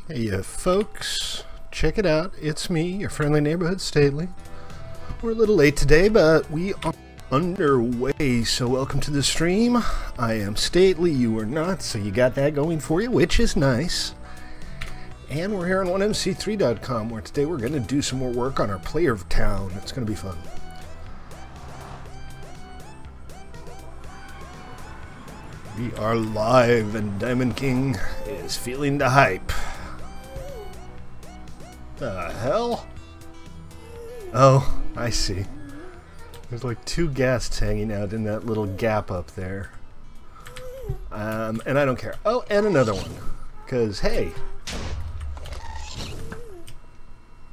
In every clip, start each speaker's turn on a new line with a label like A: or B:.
A: Hey folks, check it out, it's me, your friendly neighborhood Stately. We're a little late today, but we are underway, so welcome to the stream. I am Stately, you are not, so you got that going for you, which is nice. And we're here on 1mc3.com, where today we're going to do some more work on our player town. It's going to be fun. We are live, and Diamond King is feeling the hype. The hell? Oh, I see. There's like two ghasts hanging out in that little gap up there. And I don't care. Oh, and another one. Because, hey,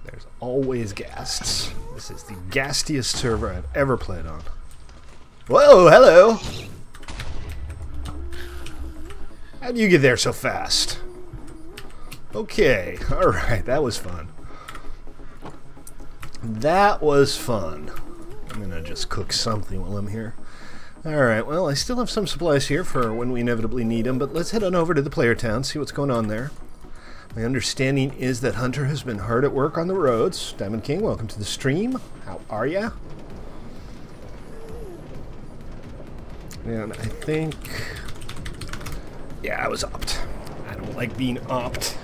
A: there's always ghasts. This is the ghastiest server I've ever played on. Whoa, hello! How'd you get there so fast? Okay, alright, that was fun. That was fun. I'm gonna just cook something while I'm here. Alright, well, I still have some supplies here for when we inevitably need them, but let's head on over to the player town, see what's going on there. My understanding is that Hunter has been hard at work on the roads. Diamond King, welcome to the stream. How are ya? And I think... yeah, I was opt. I don't like being opt.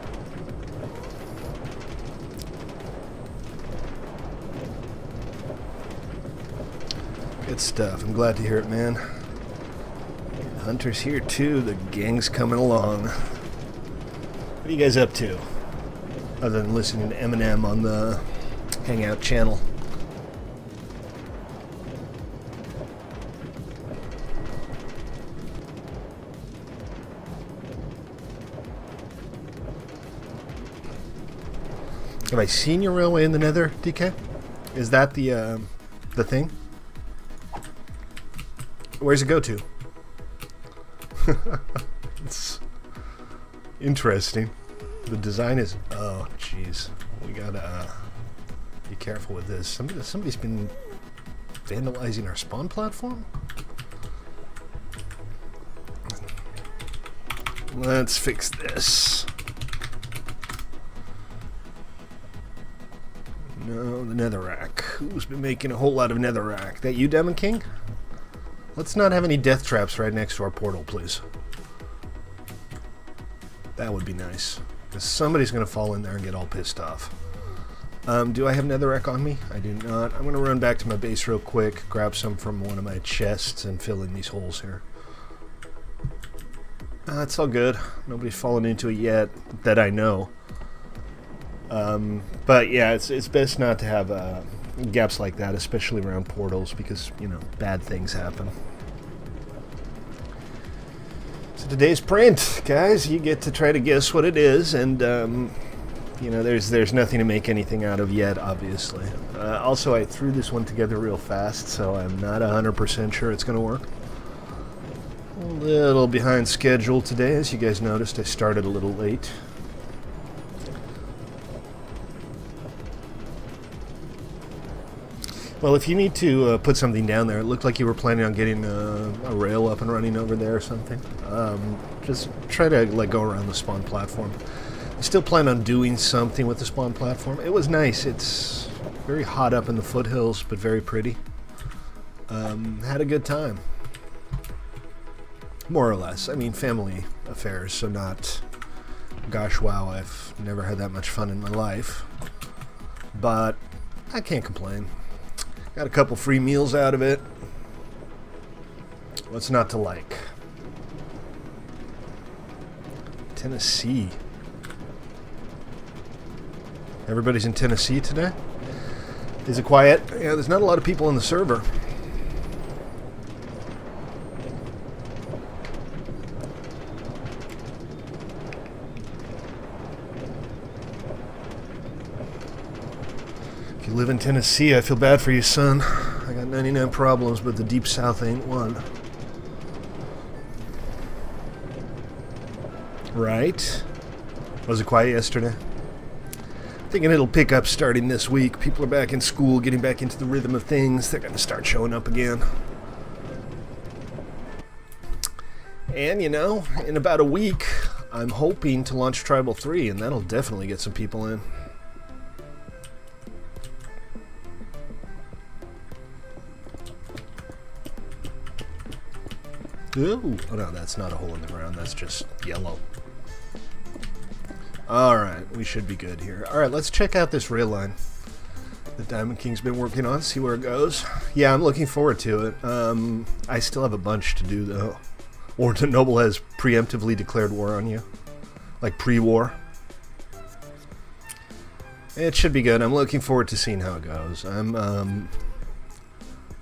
A: Good stuff. I'm glad to hear it, man. Hunter's here too. The gang's coming along. What are you guys up to? Other than listening to Eminem on the Hangout channel. Have I seen your railway in the Nether, DK? Is that the thing? Where's it go to? It's interesting. The design is... oh, jeez. We gotta be careful with this. Somebody's been vandalizing our spawn platform? Let's fix this. No, the netherrack. Who's been making a whole lot of netherrack? That you, Diamond King? Let's not have any death traps right next to our portal, please. That would be nice. Because somebody's going to fall in there and get all pissed off. Do I have netherrack on me? I do not. I'm going to run back to my base real quick, grab some from one of my chests, and fill in these holes here. It's all good. Nobody's fallen into it yet that I know. But yeah, it's best not to have gaps like that, especially around portals, because, you know, bad things happen. So today's print, guys, you get to try to guess what it is, and you know, there's nothing to make anything out of yet, obviously. Also, I threw this one together real fast, so I'm not 100% sure it's going to work. A little behind schedule today, as you guys noticed. I started a little late. Well, if you need to put something down there, it looked like you were planning on getting a rail up and running over there or something. Just try to go around the spawn platform. I still plan on doing something with the spawn platform. It was nice. It's very hot up in the foothills, but very pretty. Had a good time. More or less. I mean, family affairs, so not, gosh, wow, I've never had that much fun in my life. But I can't complain. Got a couple free meals out of it. What's not to like? Tennessee. Everybody's in Tennessee today? Is it quiet? Yeah, there's not a lot of people in the server. If you live in Tennessee, I feel bad for you, son. I got 99 problems, but the Deep South ain't one. Right? Was it quiet yesterday? Thinking it'll pick up starting this week. People are back in school, getting back into the rhythm of things. They're going to start showing up again. And, you know, in about a week, I'm hoping to launch Tribal 3, and that'll definitely get some people in. Ooh. Oh no, that's not a hole in the ground, that's just yellow. Alright, we should be good here. Alright, let's check out this rail line that Diamond King's been working on, see where it goes. Yeah, I'm looking forward to it. I still have a bunch to do, though. Warden Noble has preemptively declared war on you. Like, pre-war. It should be good. I'm looking forward to seeing how it goes.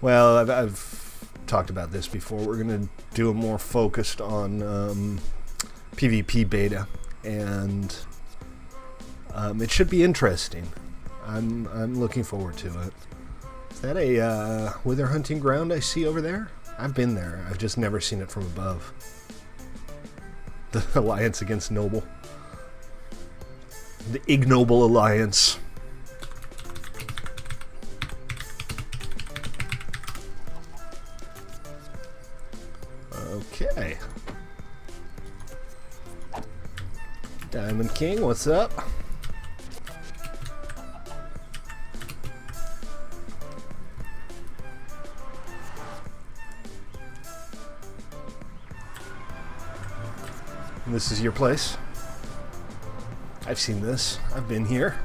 A: Well, I've talked about this before. We're going to do a more focused on PvP beta, and it should be interesting. I'm looking forward to it. Is that a wither hunting ground I see over there? I've been there. I've just never seen it from above. The Alliance against Noble. The ignoble alliance. Okay. Diamond King, what's up? This is your place. I've seen this. I've been here.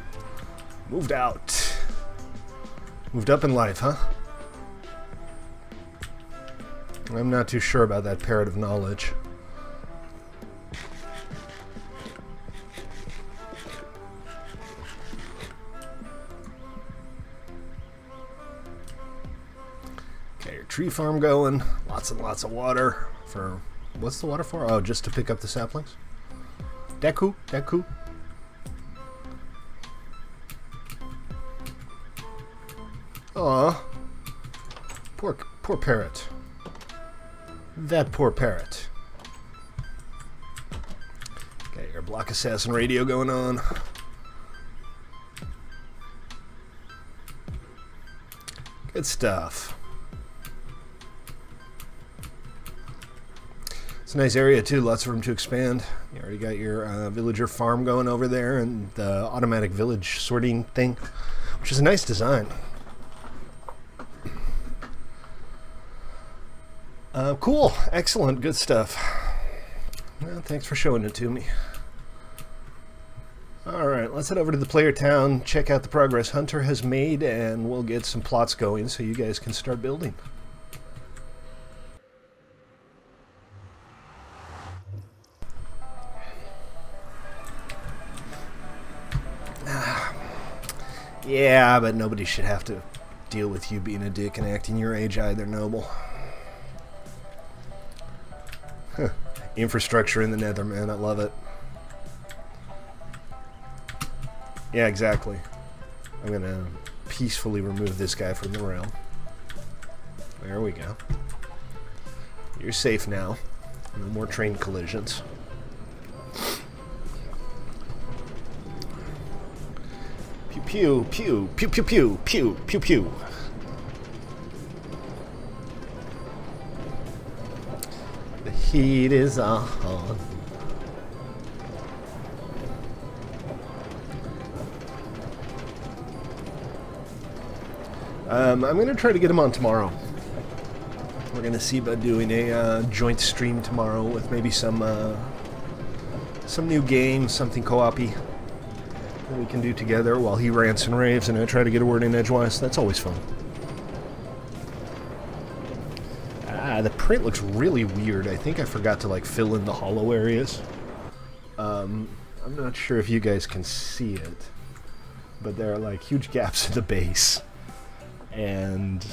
A: Moved out. Moved up in life, huh? I'm not too sure about that parrot of knowledge. Okay, your tree farm going. Lots and lots of water for... What's the water for? Oh, just to pick up the saplings? Deku, Deku. Aw. Poor parrot. That poor parrot. Okay, your block assassin radio going on. Good stuff. It's a nice area too, lots of room to expand. You already got your villager farm going over there and the automatic village sorting thing, which is a nice design. Cool, excellent, good stuff. Well, thanks for showing it to me. Alright, let's head over to the player town, check out the progress Hunter has made, and we'll get some plots going so you guys can start building. Yeah, but nobody should have to deal with you being a dick and acting your age either, Noble. Huh. Infrastructure in the Nether, man. I love it. Yeah, exactly. I'm gonna peacefully remove this guy from the realm. There we go. You're safe now. No more train collisions. Pew, pew, pew, pew, pew, pew, pew, pew. The heat is on. I'm going to try to get him on tomorrow. We're going to see about doing a joint stream tomorrow with maybe some new games, something co-op-y that we can do together while he rants and raves and I try to get a word in edgewise. That's always fun. The print looks really weird. I think I forgot to like fill in the hollow areas. I'm not sure if you guys can see it, but there are like huge gaps at the base. And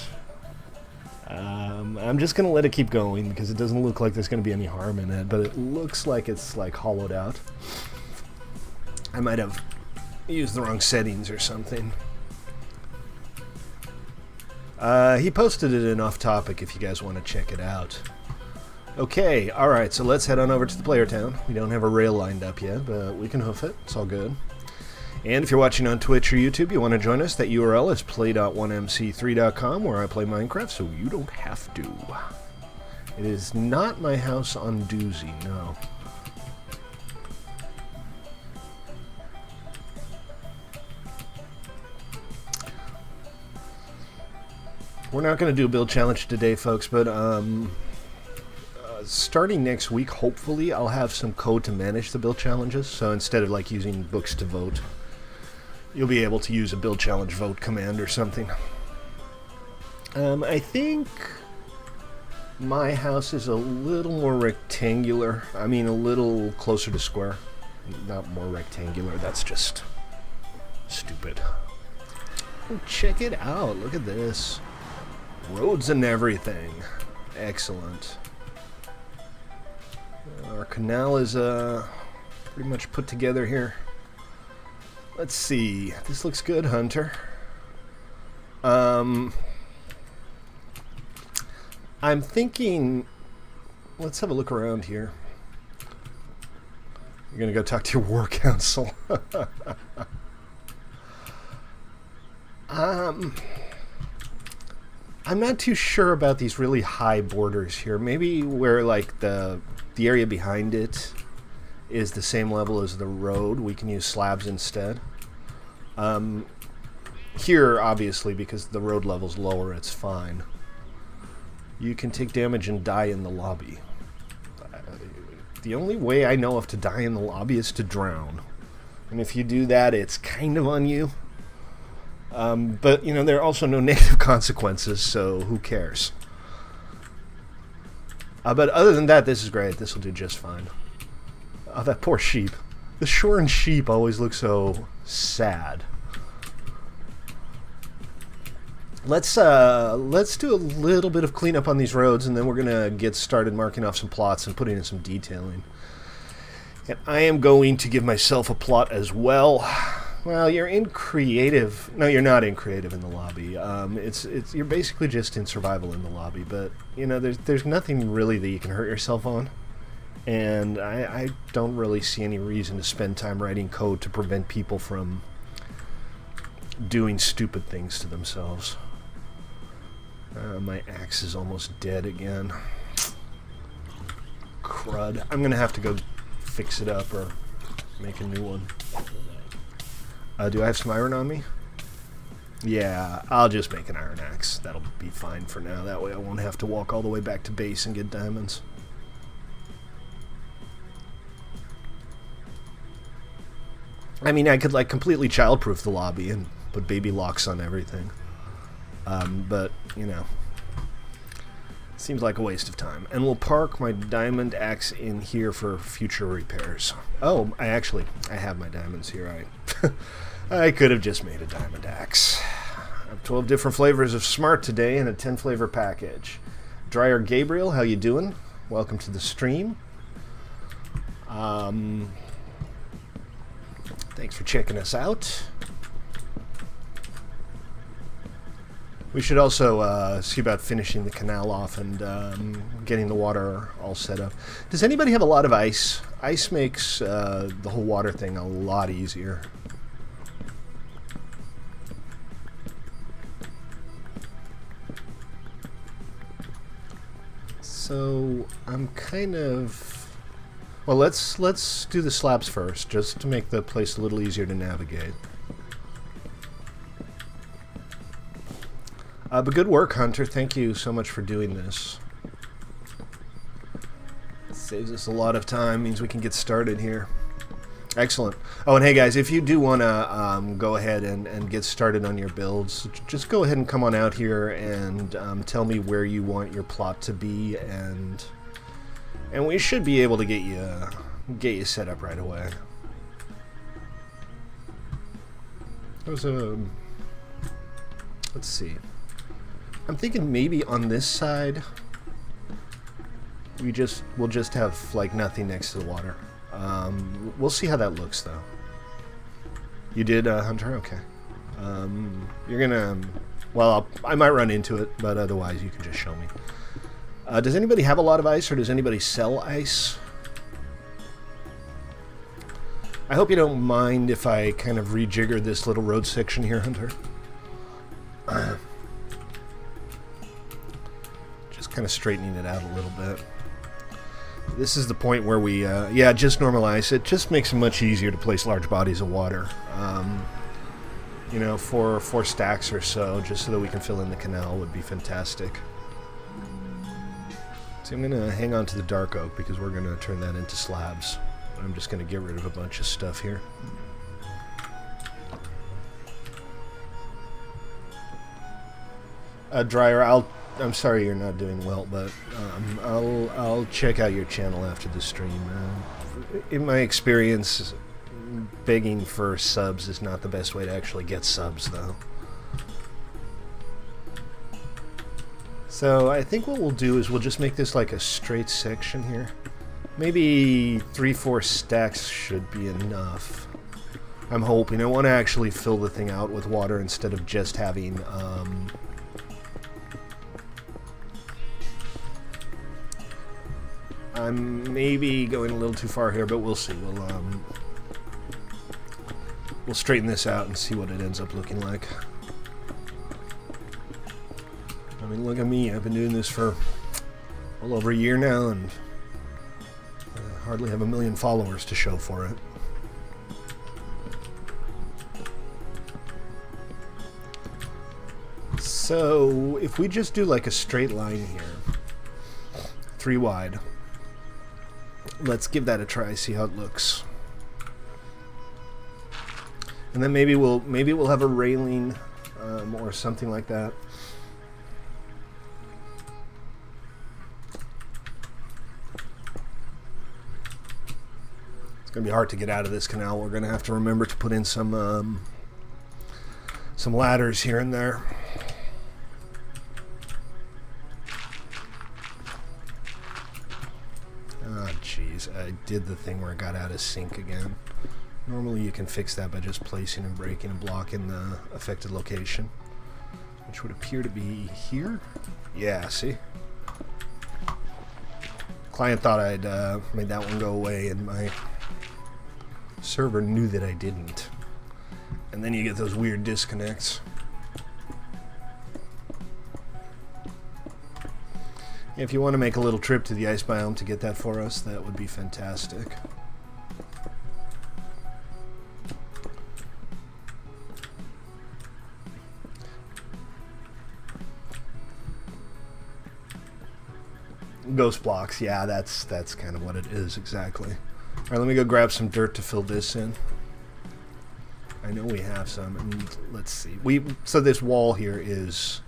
A: I'm just gonna let it keep going because it doesn't look like there's gonna be any harm in it, but it looks like it's like hollowed out. I might have used the wrong settings or something. He posted it in Off Topic if you guys want to check it out. Okay, alright, so let's head on over to the player town. We don't have a rail lined up yet, but we can hoof it. It's all good. And if you're watching on Twitch or YouTube, you want to join us, that URL is play.1mc3.com, where I play Minecraft, so you don't have to. It is not my house on Doozy, no. we're not going to do a build challenge today, folks, but starting next week, hopefully, I'll have some code to manage the build challenges. So instead of like using books to vote, you'll be able to use a build challenge vote command or something. I think my house is a little more rectangular. I mean, a little closer to square. Not more rectangular. That's just stupid. Oh, check it out. Look at this. Roads and everything. Excellent. Our canal is pretty much put together here. Let's see. This looks good, Hunter. I'm thinking, let's have a look around here. You're gonna go talk to your war council. I'm not too sure about these really high borders here. Maybe where like the area behind it is the same level as the road, we can use slabs instead. Here, obviously, because the road level's lower, it's fine. You can take damage and die in the lobby. The only way I know of to die in the lobby is to drown. And if you do that, it's kind of on you. But, you know, there are also no negative consequences, so who cares? But other than that, this is great. This will do just fine. Oh, that poor sheep. The shorn sheep always look so sad. Let's do a little bit of cleanup on these roads, and then we're going to get started marking off some plots and putting in some detailing. And I am going to give myself a plot as well. Well, you're in creative. No, you're not in creative in the lobby. You're basically just in survival in the lobby. But you know, there's nothing really that you can hurt yourself on, and I don't really see any reason to spend time writing code to prevent people from doing stupid things to themselves. My axe is almost dead again. Crud! I'm gonna have to go fix it up or make a new one. Do I have some iron on me? Yeah, I'll just make an iron axe. That'll be fine for now. That way I won't have to walk all the way back to base and get diamonds. I mean, I could like completely childproof the lobby and put baby locks on everything. But, you know, seems like a waste of time. And we'll park my diamond axe in here for future repairs. Oh, I have my diamonds here. I could have just made a diamond axe. I have 12 different flavors of smart today in a 10 flavor package. Dryer Gabriel, how you doing? Welcome to the stream. Thanks for checking us out. We should also see about finishing the canal off and getting the water all set up. Does anybody have a lot of ice? Ice makes the whole water thing a lot easier. So I'm kind of... Well, let's do the slabs first, just to make the place a little easier to navigate. But good work, Hunter. Thank you so much for doing this. It saves us a lot of time, means we can get started here. Excellent. Oh, and hey guys, if you do want to go ahead and get started on your builds, just go ahead and come on out here and tell me where you want your plot to be, and we should be able to get you set up right away. There's a... Let's see. I'm thinking maybe on this side we'll just have like nothing next to the water. We'll see how that looks though. You did, Hunter? Okay. You're gonna... Well, I might run into it, but otherwise you can just show me. Does anybody have a lot of ice, or does anybody sell ice? I hope you don't mind if I kind of rejigger this little road section here, Hunter. Just kind of straightening it out a little bit. This is the point where we, yeah, just normalize it. Just makes it much easier to place large bodies of water. you know, for 4 stacks or so, just so that we can fill in the canal would be fantastic. So I'm going to hang on to the dark oak because we're going to turn that into slabs. I'm just going to get rid of a bunch of stuff here. Dryer, I'm sorry you're not doing well, but I'll check out your channel after the stream. In my experience, begging for subs is not the best way to actually get subs, though. So I think what we'll do is we'll just make this like a straight section here. Maybe 3-4 stacks should be enough. I'm hoping. I want to actually fill the thing out with water instead of just having I'm maybe going a little too far here, but we'll see. We'll straighten this out and see what it ends up looking like. I mean, look at me. I've been doing this for well over a year now, and I hardly have 1 million followers to show for it. So, if we just do like a straight line here, 3 wide, let's give that a try, see how it looks. And then maybe we'll have a railing or something like that. It's gonna be hard to get out of this canal. We're gonna have to remember to put in some ladders here and there. Oh, jeez, I did the thing where it got out of sync again. Normally you can fix that by just placing and breaking and blocking the affected location, which would appear to be here. Yeah, see? Client thought I'd made that one go away, and my server knew that I didn't. And then you get those weird disconnects. If you want to make a little trip to the ice biome to get that for us, that would be fantastic. Ghost blocks, yeah, that's kind of what it is exactly. All right, let me go grab some dirt to fill this in. I know we have some, and let's see. So this wall here is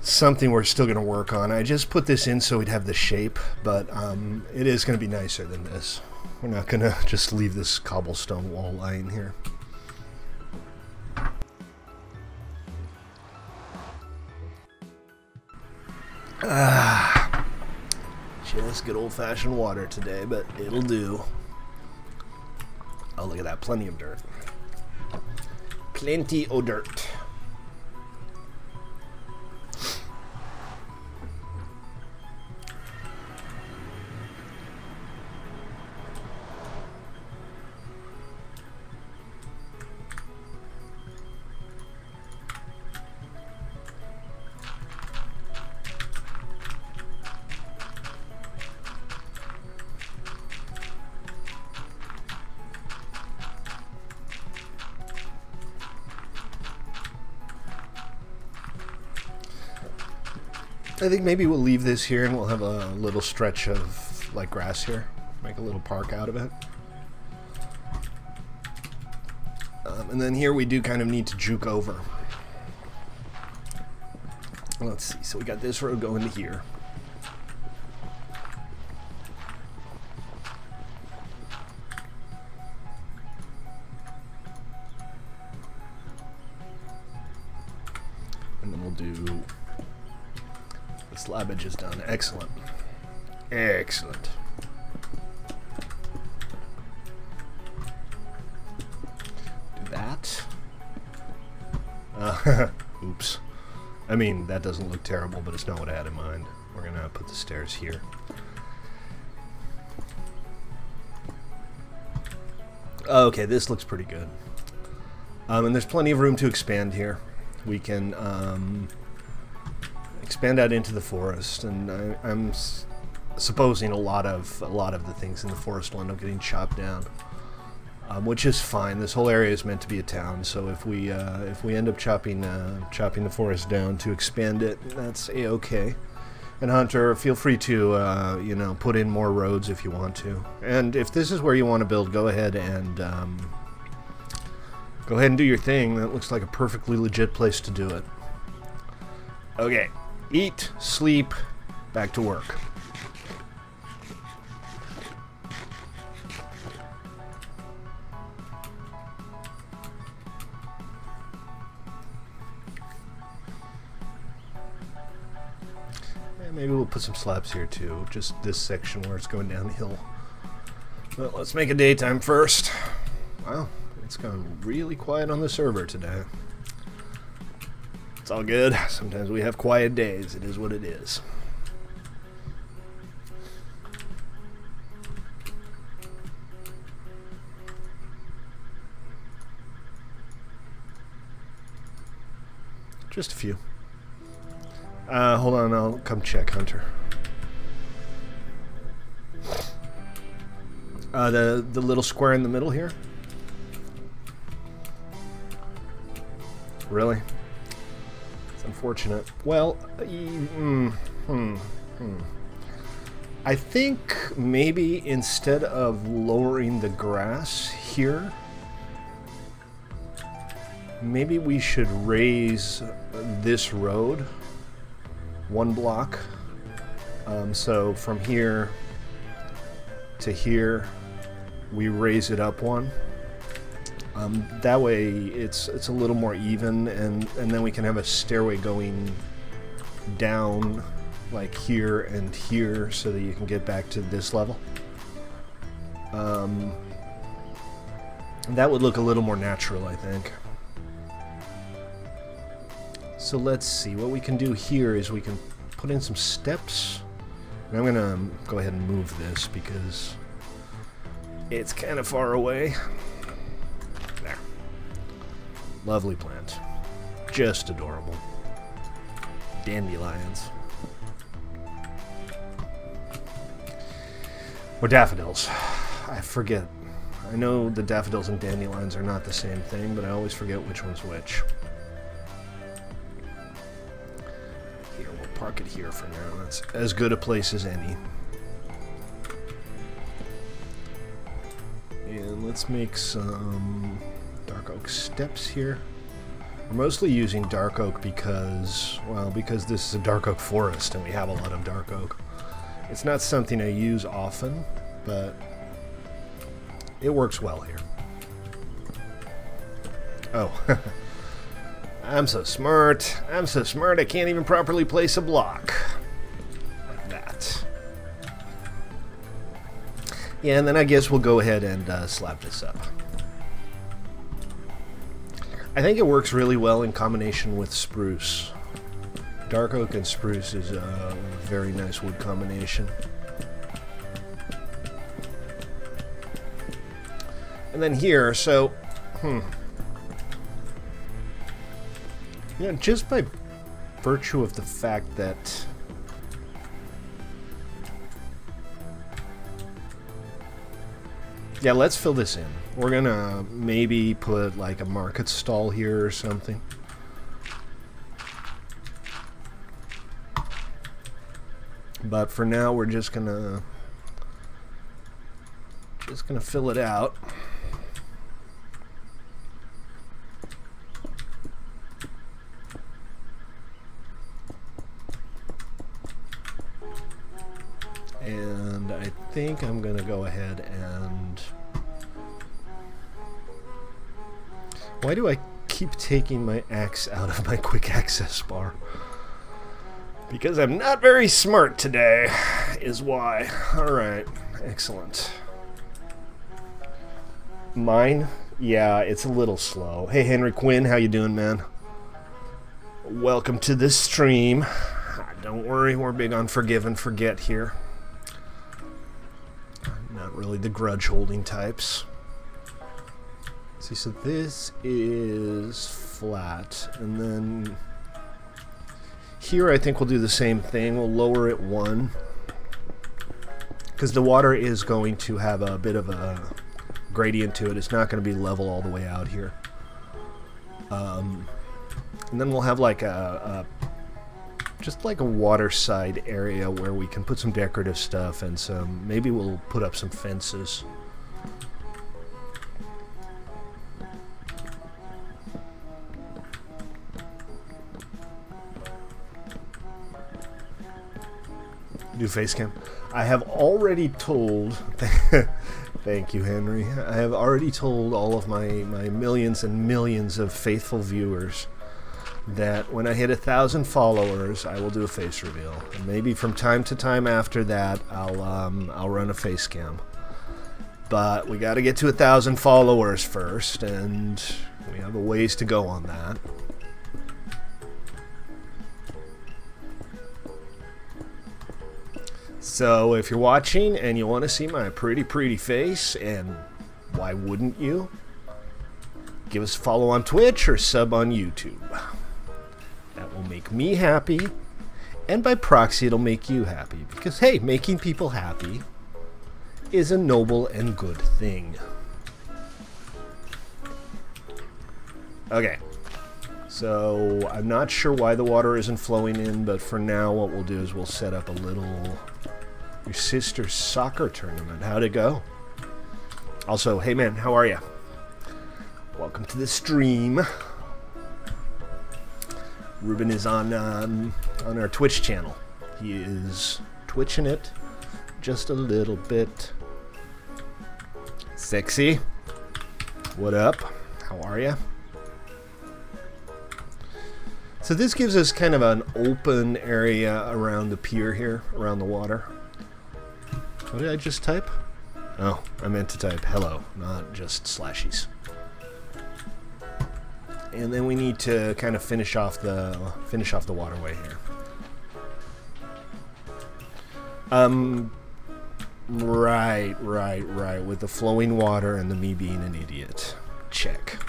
A: something we're still going to work on. I just put this in so we'd have the shape, but it is going to be nicer than this. We're not going to just leave this cobblestone wall lying here. Just good old-fashioned water today, but it'll do. Oh, look at that. Plenty of dirt. Plenty of dirt. I think maybe we'll leave this here and we'll have a little stretch of like grass here. Make a little park out of it. And then here we do kind of need to juke over. Let's see, so we got this road going to here. And then we'll do slab edge is done. Excellent. Excellent. Do that. Oops. I mean, that doesn't look terrible, but it's not what I had in mind. We're gonna put the stairs here. Okay, this looks pretty good. And there's plenty of room to expand here. We can expand out into the forest, and I'm supposing a lot of the things in the forest will end up getting chopped down. which is fine. This whole area is meant to be a town, so if we end up chopping the forest down to expand it, that's a-okay. And Hunter, feel free to you know, put in more roads if you want to. And if this is where you want to build, go ahead and do your thing. That looks like a perfectly legit place to do it. Okay, eat, sleep, back to work. Maybe we'll put some slabs here too, just this section where it's going downhill. But let's make a daytime first. Wow, it's gone really quiet on the server today. It's all good. Sometimes we have quiet days. It is what it is. Just a few. Hold on, I'll come check, Hunter. The little square in the middle here? Really? It's unfortunate. Well, I think maybe instead of lowering the grass here, maybe we should raise this road 1 block. So from here to here, we raise it up 1. That way it's a little more even, and then we can have a stairway going down like here and here so that you can get back to this level. That would look a little more natural, I think. So let's see, what we can do here is we can put in some steps. And I'm gonna go ahead and move this because it's kind of far away. There. Lovely plant. Just adorable. Dandelions. Or daffodils. I forget. I know the daffodils and dandelions are not the same thing, but I always forget which one's which. Park it here for now. That's as good a place as any. And let's make some dark oak steps here. We're mostly using dark oak because, well, because this is a dark oak forest and we have a lot of dark oak. It's not something I use often, but it works well here. Oh. I'm so smart. I'm so smart I can't even properly place a block. Like that. Yeah, and then I guess we'll go ahead and slap this up. I think it works really well in combination with spruce. Dark oak and spruce is a very nice wood combination. And then here, so, you know, just by virtue of the fact that yeah, let's fill this in. We're gonna maybe put like a market stall here or something. But for now, we're just gonna fill it out. And I think I'm gonna go ahead and... Why do I keep taking my axe out of my quick access bar? Because I'm not very smart today, is why. Alright, excellent. Mine? Yeah, it's a little slow. Hey Henry Quinn, how you doing, man? Welcome to the stream. Don't worry, we're big on forgive and forget here. Not really the grudge-holding types. See, so this is flat, and then here I think we'll do the same thing. We'll lower it 1, because the water is going to have a bit of a gradient to it. It's not going to be level all the way out here. And then we'll have like just like a waterside area where we can put some decorative stuff and some, maybe we'll put up some fences. Do face cam. I have already told thank you, Henry. I have already told all of my millions and millions of faithful viewers that when I hit 1,000 followers, I will do a face reveal. And maybe from time to time after that, I'll run a face cam. But we got to get to 1,000 followers first, and we have a ways to go on that. So if you're watching and you want to see my pretty face, and why wouldn't you? Give us a follow on Twitch or sub on YouTube. That will make me happy, and by proxy it'll make you happy, because hey, making people happy is a noble and good thing. Okay, so I'm not sure why the water isn't flowing in, but for now what we'll do is we'll set up a little your sister's soccer tournament. How'd it go? Also, hey man, how are you? Welcome to the stream. Ruben is on our Twitch channel. He is twitching it just a little bit. Sexy. What up? How are you? So this gives us kind of an open area around the pier here, around the water. What did I just type? Oh, I meant to type hello, not just slashies. And then we need to kind of finish off the waterway here. Right. With the flowing water and the me being an idiot. Check.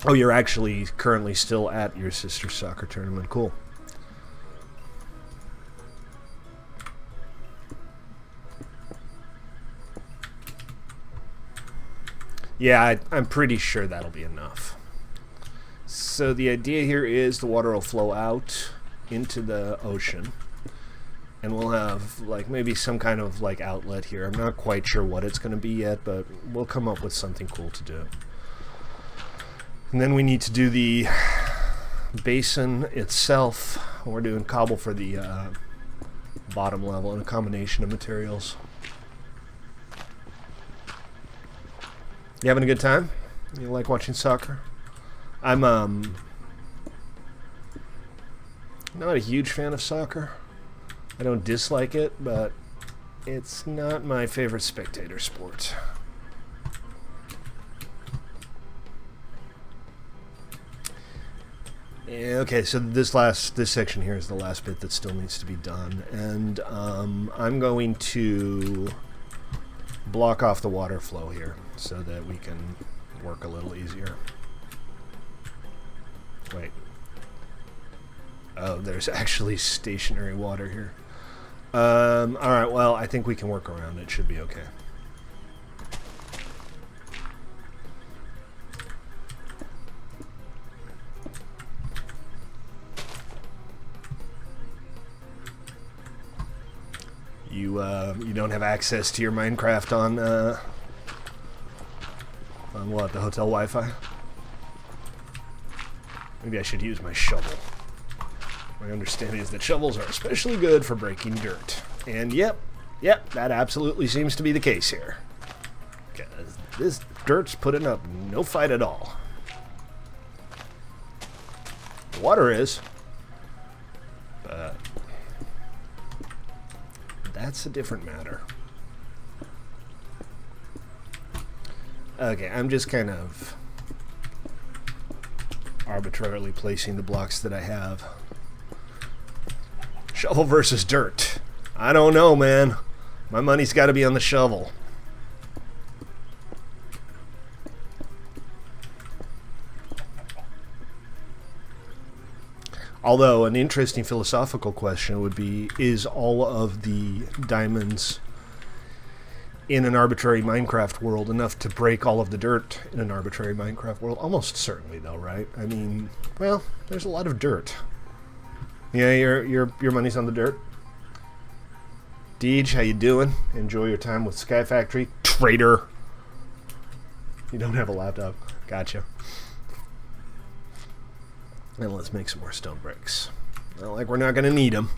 A: Oh, you're actually currently still at your sister's soccer tournament. Cool. Yeah, I'm pretty sure that'll be enough. So the idea here is the water will flow out into the ocean, and we'll have like maybe some kind of like outlet here. I'm not quite sure what it's going to be yet, but we'll come up with something cool to do. And then we need to do the basin itself. We're doing cobble for the bottom level and a combination of materials. You having a good time? You like watching soccer? I'm not a huge fan of soccer. I don't dislike it, but it's not my favorite spectator sport. Okay, so this section here is the last bit that still needs to be done, and I'm going to block off the water flow here so that we can work a little easier. Wait. Oh, there's actually stationary water here. Alright, well, I think we can work around it. Should be okay. You don't have access to your Minecraft on what, the hotel Wi-Fi? Maybe I should use my shovel. My understanding is that shovels are especially good for breaking dirt. And yep, that absolutely seems to be the case here. Because this dirt's putting up no fight at all. The water is, but that's a different matter. Okay, I'm just kind of arbitrarily placing the blocks that I have. Shovel versus dirt. I don't know, man. My money's got to be on the shovel. Although an interesting philosophical question would be, is all of the diamonds in an arbitrary Minecraft world enough to break all of the dirt in an arbitrary Minecraft world. Almost certainly, though, right? I mean, well, there's a lot of dirt. Yeah, your money's on the dirt. Deej, how you doing? Enjoy your time with Sky Factory. Traitor. You don't have a laptop. Gotcha. And let's make some more stone bricks. Not like we're not going to need them.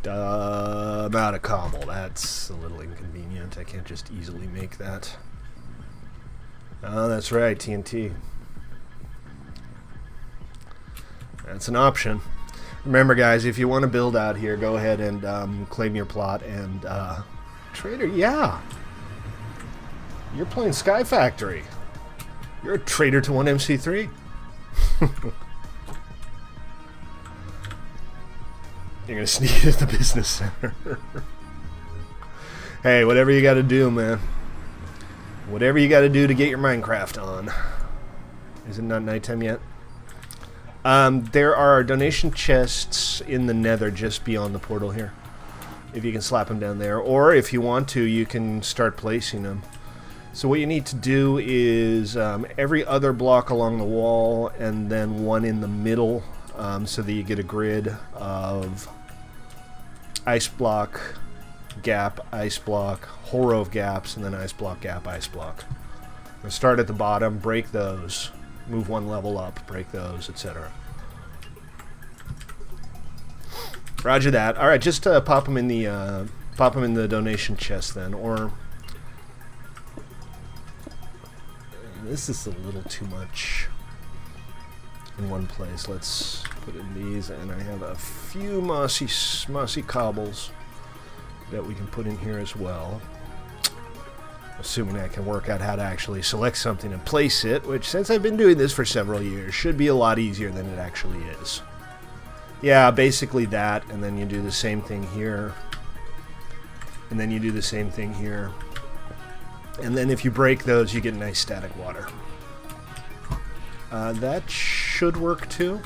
A: I'm out of cobble. That's a little inconvenient. I can't just easily make that. Oh, that's right, TNT. That's an option. Remember, guys, if you want to build out here, go ahead and claim your plot. And Trader, yeah, you're playing Sky Factory. You're a traitor to 1MC3. You're gonna sneak into the business center. Hey, whatever you gotta do, man. Whatever you gotta do to get your Minecraft on. Is it not nighttime yet? There are donation chests in the nether just beyond the portal here. If you can slap them down there. Or if you want to, you can start placing them. So what you need to do is every other block along the wall and then one in the middle, so that you get a grid of ice block, gap, ice block, whole row of gaps, and then ice block, gap, ice block. We'll start at the bottom, break those, move one level up, break those, etc. Roger that. All right, just pop them in the donation chest then, or this is a little too much in one place. Let's put in these, and I have a few mossy cobbles that we can put in here as well. Assuming I can work out how to actually select something and place it, which, since I've been doing this for several years, should be a lot easier than it actually is. Yeah, basically that, and then you do the same thing here, and then you do the same thing here, and then if you break those, you get nice static water. That should work too.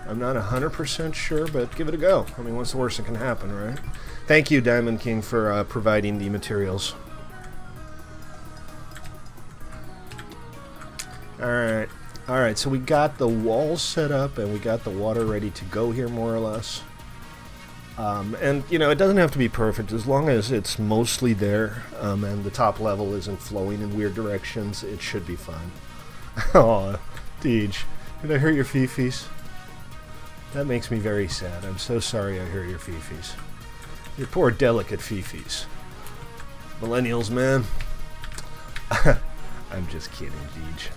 A: I'm not 100% sure, but give it a go. I mean, what's the worst that can happen, right? Thank you, Diamond King, for providing the materials. Alright, so we got the walls set up and we got the water ready to go here, more or less. And, you know, it doesn't have to be perfect. As long as it's mostly there and the top level isn't flowing in weird directions, it should be fine. Aw, Deej, did I hurt your fifis? That makes me very sad. I'm so sorry I hurt your fifis. Your poor delicate fifis. Millennials, man. I'm just kidding, Deej.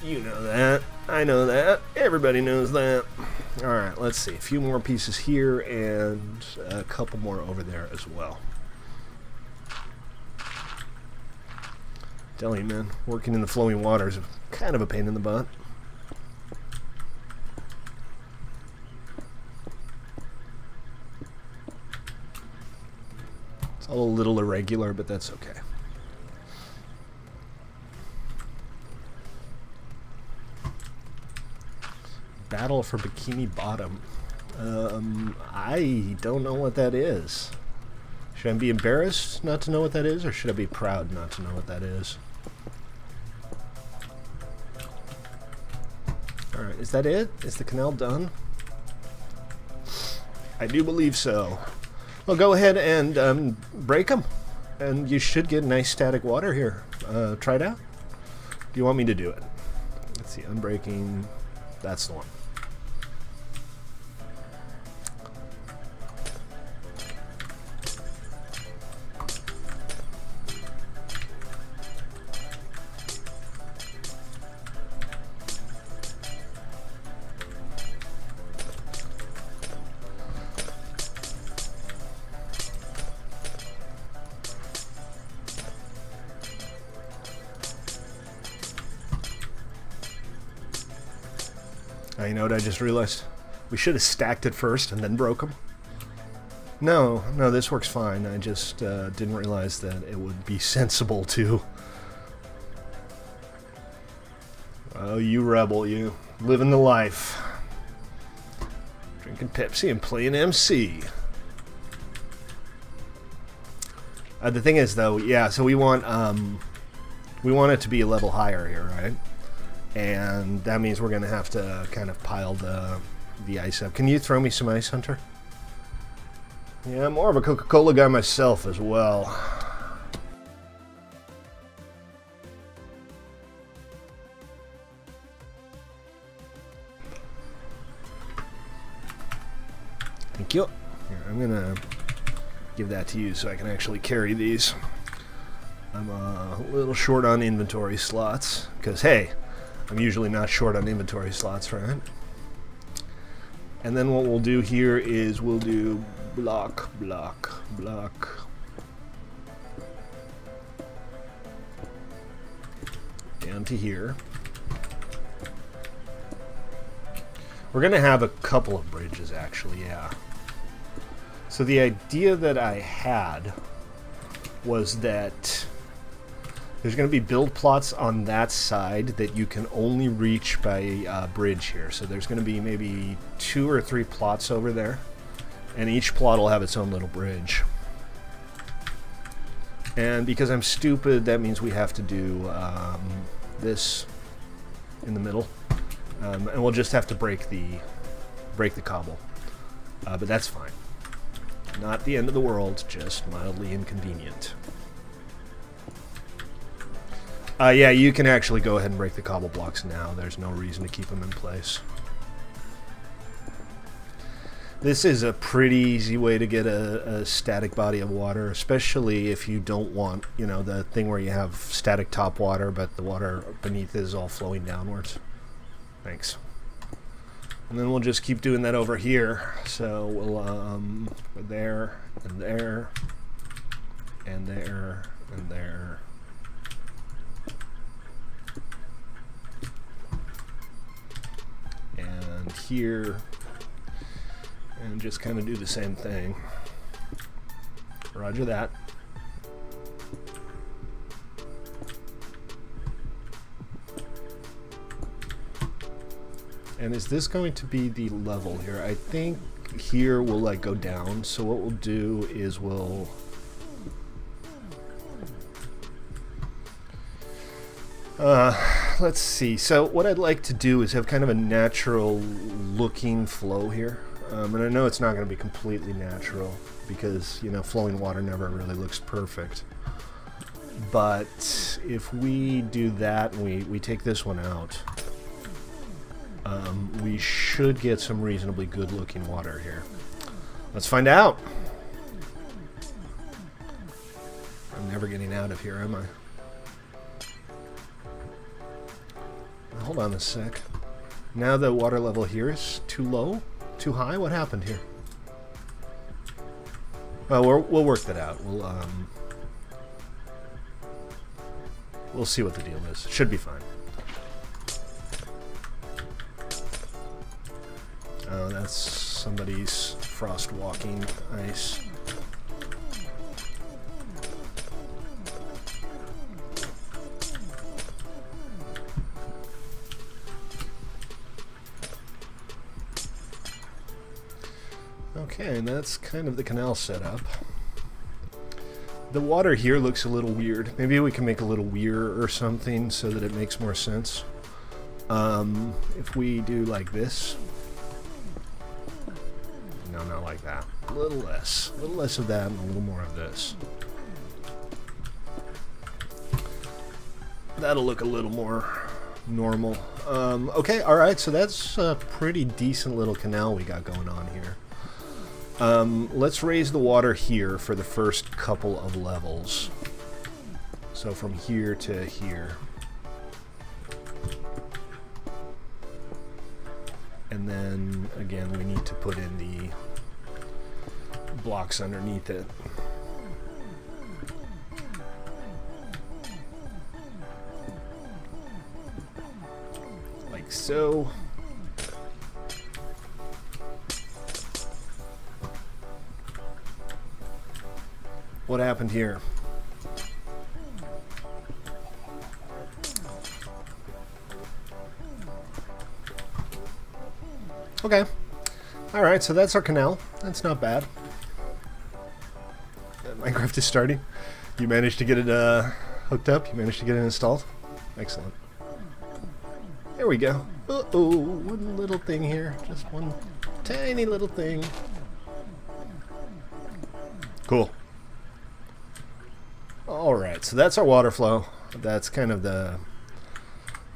A: You know that. I know that. Everybody knows that. Alright, let's see. A few more pieces here and a couple more over there as well. Tell you, man, working in the flowing water is kind of a pain in the butt. It's all a little irregular, but that's okay. Battle for Bikini Bottom. I don't know what that is. Should I be embarrassed not to know what that is, or should I be proud not to know what that is? Alright, is that it? Is the canal done? I do believe so. Well, go ahead and break them, and you should get nice static water here. Try it out. Do you want me to do it? Let's see, unbreaking. That's the one. You know what I just realized? We should have stacked it first and then broke them. No, this works fine. I just didn't realize that it would be sensible to Oh, you rebel, you. Living the life. Drinking Pepsi and playing MC. The thing is, though, yeah, so we want it to be a level higher here, right? And that means we're going to have to kind of pile the ice up. Can you throw me some ice, Hunter? Yeah, I'm more of a Coca-Cola guy myself as well. Thank you. Here, I'm gonna give that to you so I can actually carry these. I'm a little short on inventory slots, because hey, I'm usually not short on inventory slots, right? And then what we'll do here is we'll do block, block, block. Down to here. We're going to have a couple of bridges, actually, yeah. So the idea that I had was that there's going to be build plots on that side that you can only reach by a bridge here. So there's going to be maybe 2 or 3 plots over there, and each plot will have its own little bridge. And because I'm stupid, that means we have to do this in the middle, and we'll just have to break the cobble. But that's fine. Not the end of the world, just mildly inconvenient. Yeah, you can actually go ahead and break the cobble blocks now. There's no reason to keep them in place. This is a pretty easy way to get a static body of water, especially if you don't want, you know, the thing where you have static top water, but the water beneath is all flowing downwards. Thanks. And then we'll just keep doing that over here. So we'll, there, and there, and there, and there. And here, and just kind of do the same thing. Roger that. And is this going to be the level here? I think here will like go down. So what we'll do is we'll let's see. So what I'd like to do is have kind of a natural looking flow here. And I know it's not going to be completely natural because, you know, flowing water never really looks perfect. But if we do that and we take this one out, we should get some reasonably good looking water here. Let's find out. I'm never getting out of here, am I? Hold on a sec. Now the water level here is too low? Too high? What happened here? Well, we'll work that out. We'll see what the deal is. Should be fine. Oh, that's somebody's frost walking ice. Okay, and that's kind of the canal setup. The water here looks a little weird. Maybe we can make a little weir or something so that it makes more sense. If we do like this. No, not like that. A little less. A little less of that and a little more of this. That'll look a little more normal. Okay, alright, so that's a pretty decent little canal we got going on here. Let's raise the water here for the first couple of levels. So from here to here. And then, again, we need to put in the blocks underneath it. Like so. What happened here? Okay. Alright, so that's our canal. That's not bad. Minecraft is starting. You managed to get it hooked up? You managed to get it installed? Excellent. There we go. Uh-oh, one little thing here. Just one tiny little thing. Cool. Alright, so that's our water flow. That's kind of the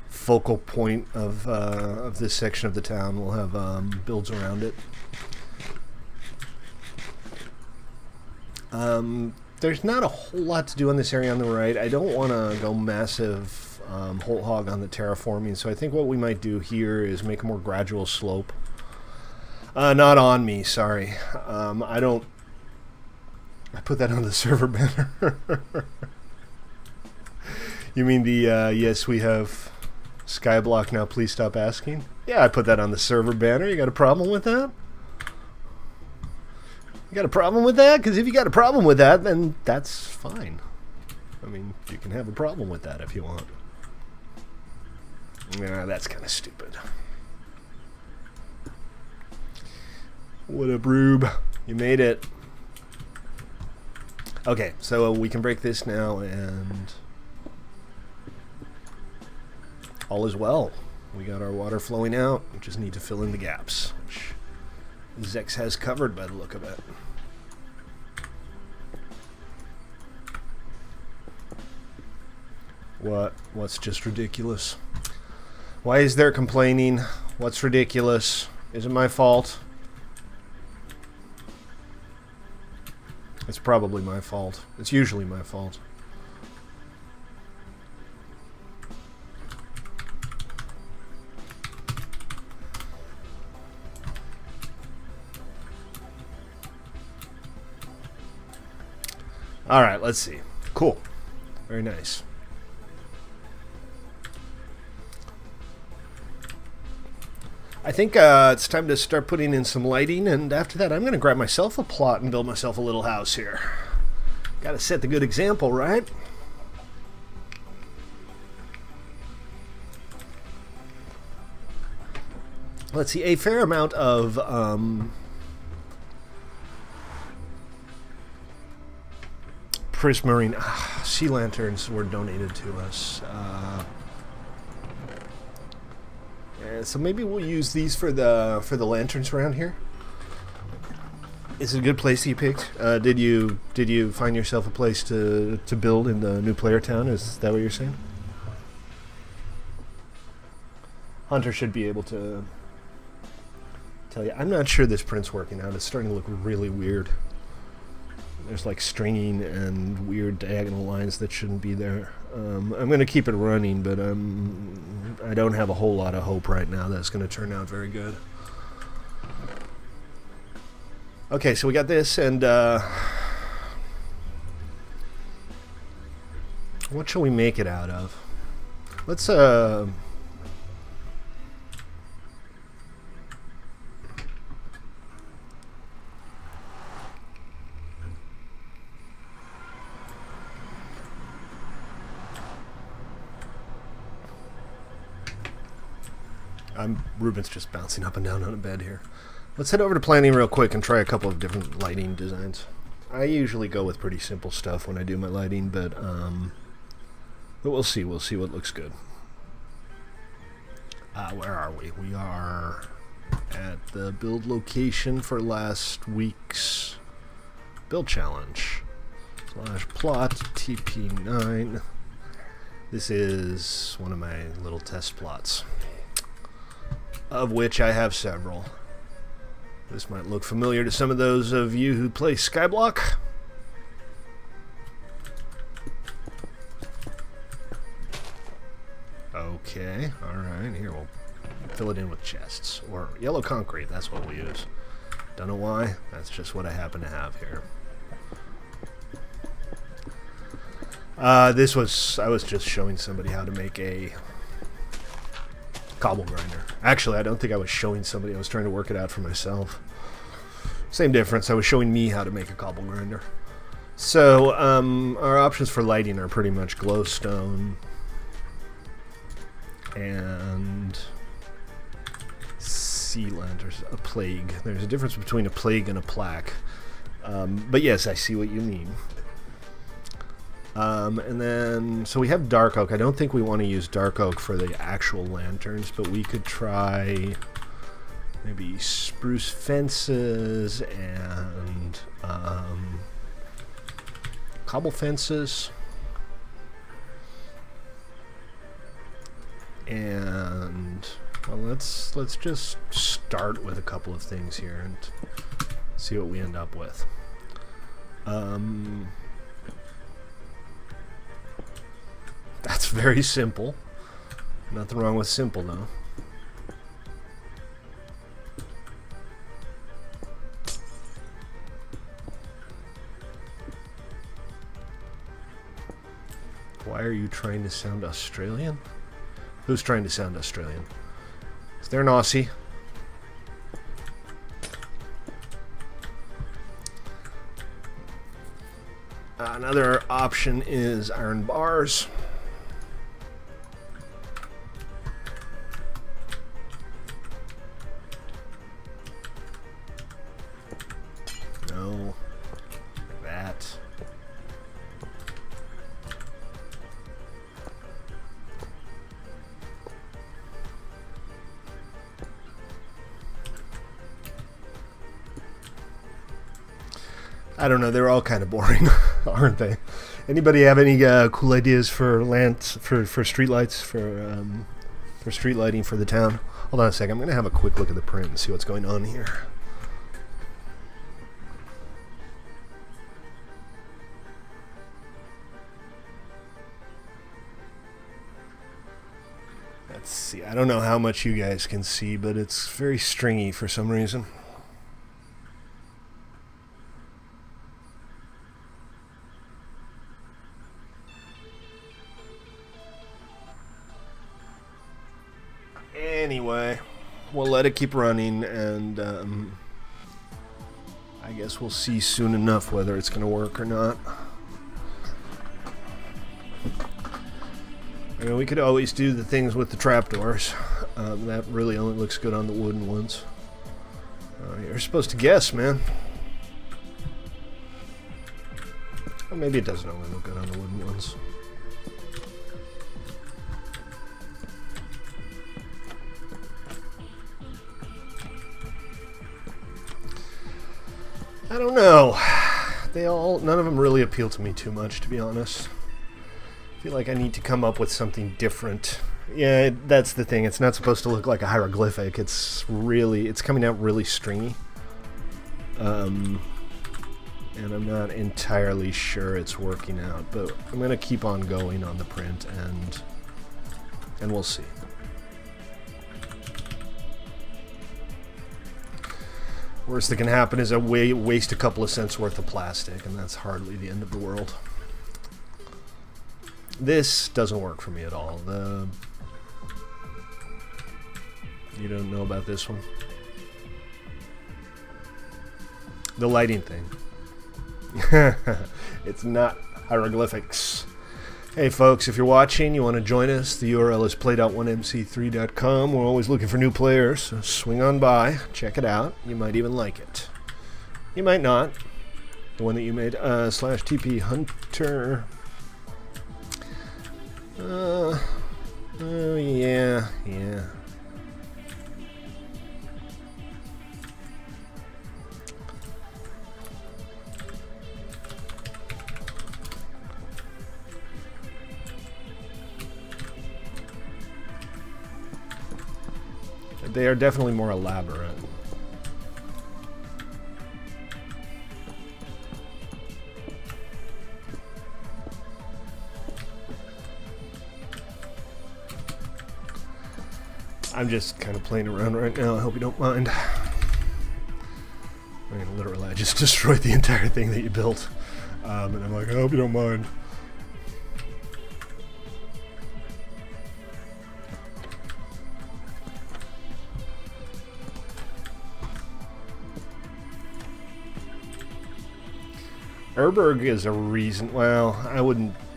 A: focal point of this section of the town. We'll have builds around it. There's not a whole lot to do on this area on the right. I don't want to go massive whole hog on the terraforming, so I think what we might do here is make a more gradual slope. Not on me, sorry. I put that on the server banner. You mean the, yes, we have Skyblock now, please stop asking? Yeah, I put that on the server banner. You got a problem with that? You got a problem with that? Because if you got a problem with that, then that's fine. I mean, you can have a problem with that if you want. Nah, that's kind of stupid. What up, Rube? You made it. Okay, so we can break this now, and all is well. We got our water flowing out. We just need to fill in the gaps, which Zex has covered by the look of it. What's just ridiculous? Why is there complaining? What's ridiculous? Is it my fault? It's probably my fault. It's usually my fault. Alright, let's see. Cool. Very nice. I think it's time to start putting in some lighting, and after that I'm going to grab myself a plot and build myself a little house here. Gotta set the good example, right? Let's see, a fair amount of prismarine sea lanterns were donated to us. So maybe we'll use these for the lanterns around here. Is it a good place you picked? Did you find yourself a place to build in the new player town? Is that what you're saying? Hunter should be able to tell you. I'm not sure this print's working out. It's starting to look really weird. There's like stringing and weird diagonal lines that shouldn't be there. I'm going to keep it running, but I don't have a whole lot of hope right now that it's going to turn out very good. Okay, so we got this, and what shall we make it out of? Let's Ruben's just bouncing up and down on a bed here. Let's head over to planning real quick and try a couple of different lighting designs. I usually go with pretty simple stuff when I do my lighting, but we'll see. We'll see what looks good. Where are we? We are at the build location for last week's build challenge. /plot TP9. This is one of my little test plots, of which I have several. This might look familiar to some of those of you who play Skyblock. Okay, alright, here we'll fill it in with chests, or yellow concrete, that's what we use. Don't know why, that's just what I happen to have here. I was just showing somebody how to make a cobble grinder. Actually, I don't think I was showing somebody. I was trying to work it out for myself. Same difference. I was showing me how to make a cobble grinder. So, our options for lighting are pretty much glowstone and sea lanterns. A plague. There's a difference between a plague and a plaque. But yes, I see what you mean. And then, so we have dark oak. I don't think we want to use dark oak for the actual lanterns, but we could try maybe spruce fences and cobble fences. And well, let's just start with a couple of things here and see what we end up with. That's very simple. Nothing wrong with simple, though. Why are you trying to sound Australian? Who's trying to sound Australian? Is there an Aussie? Another option is iron bars. No. That. I don't know, they're all kind of boring, aren't they? Anybody have any cool ideas for street lights, for street lighting for the town? Hold on a second, I'm going to have a quick look at the print and see what's going on here. Let's see, I don't know how much you guys can see, but it's very stringy for some reason. Anyway, we'll let it keep running, and I guess we'll see soon enough whether it's going to work or not. I mean, we could always do the things with the trapdoors. That really only looks good on the wooden ones. You're supposed to guess, man. Or maybe it doesn't only look good on the wooden ones. I don't know. None of them really appeal to me too much, to be honest. I feel like I need to come up with something different. Yeah, that's the thing. It's not supposed to look like a hieroglyphic. It's coming out really stringy. And I'm not entirely sure it's working out, but I'm going to keep on going on the print, and we'll see. Worst that can happen is I waste a couple of cents worth of plastic, and that's hardly the end of the world. This doesn't work for me at all. You don't know about this one? The lighting thing. It's not hieroglyphics. Hey folks, if you're watching, you want to join us, the URL is play.1mc3.com. We're always looking for new players, so swing on by, check it out. You might even like it. You might not. The one that you made, /TP Hunter. Oh, yeah. They are definitely more elaborate. I'm just kind of playing around right now. I hope you don't mind. I mean, literally, I just destroyed the entire thing that you built. And I'm like, I hope you don't mind. Erberg is a reason. Well,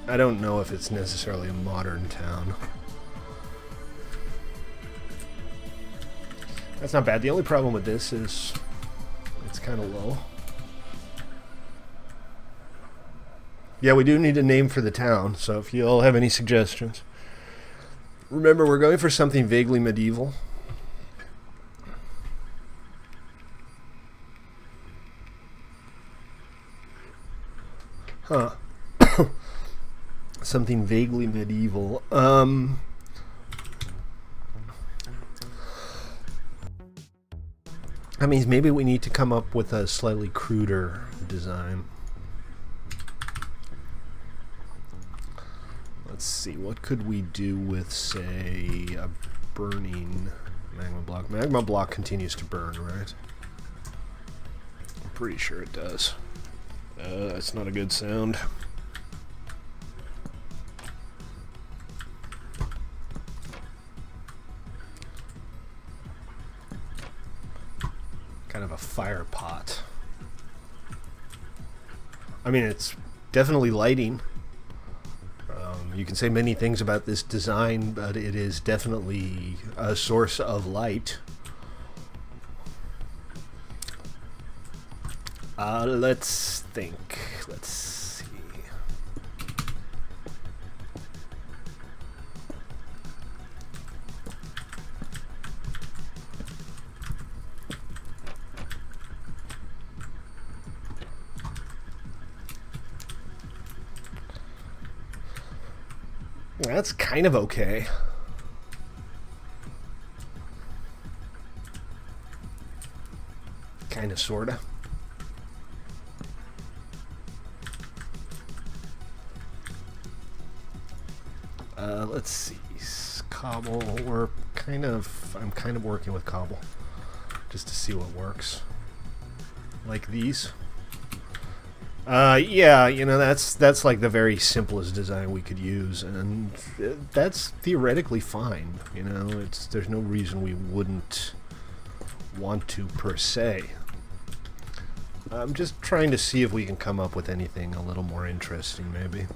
A: I don't know if it's necessarily a modern town. That's not bad. The only problem with this is it's kind of low. Yeah, we do need a name for the town, so if you all have any suggestions. Remember, we're going for something vaguely medieval. Huh. Something vaguely medieval. That means maybe we need to come up with a slightly cruder design. Let's see, what could we do with, say, a burning magma block? Magma block continues to burn, right? I'm pretty sure it does. That's not a good sound. Kind of a fire pot. I mean, it's definitely lighting. You can say many things about this design, but it is definitely a source of light. Let's think. Let's see. That's kind of okay. Kind of, sorta. Let's see. Cobble. I'm kind of working with cobble just to see what works. Like these. Yeah, you know, that's like the very simplest design we could use, and that's theoretically fine. You know, there's no reason we wouldn't want to per se. I'm just trying to see if we can come up with anything a little more interesting, maybe.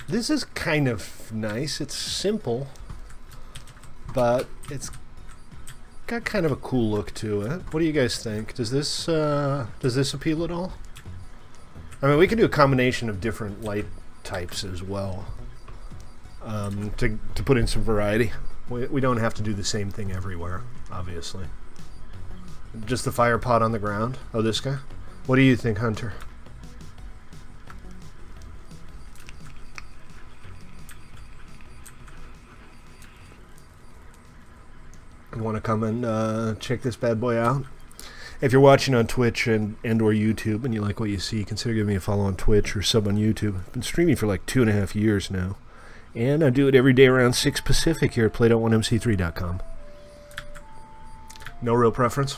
A: This is kind of nice. It's simple, but it's got kind of a cool look to it. What do you guys think? Does this appeal at all? I mean, we can do a combination of different light types as well, to put in some variety. We don't have to do the same thing everywhere, obviously. Just the fire pot on the ground. Oh, this guy? What do you think, Hunter? You want to come and check this bad boy out? If you're watching on Twitch and or YouTube and you like what you see, consider giving me a follow on Twitch or sub on YouTube. I've been streaming for like 2.5 years now, and I do it every day around 6 Pacific here at play.1mc3.com. No real preference.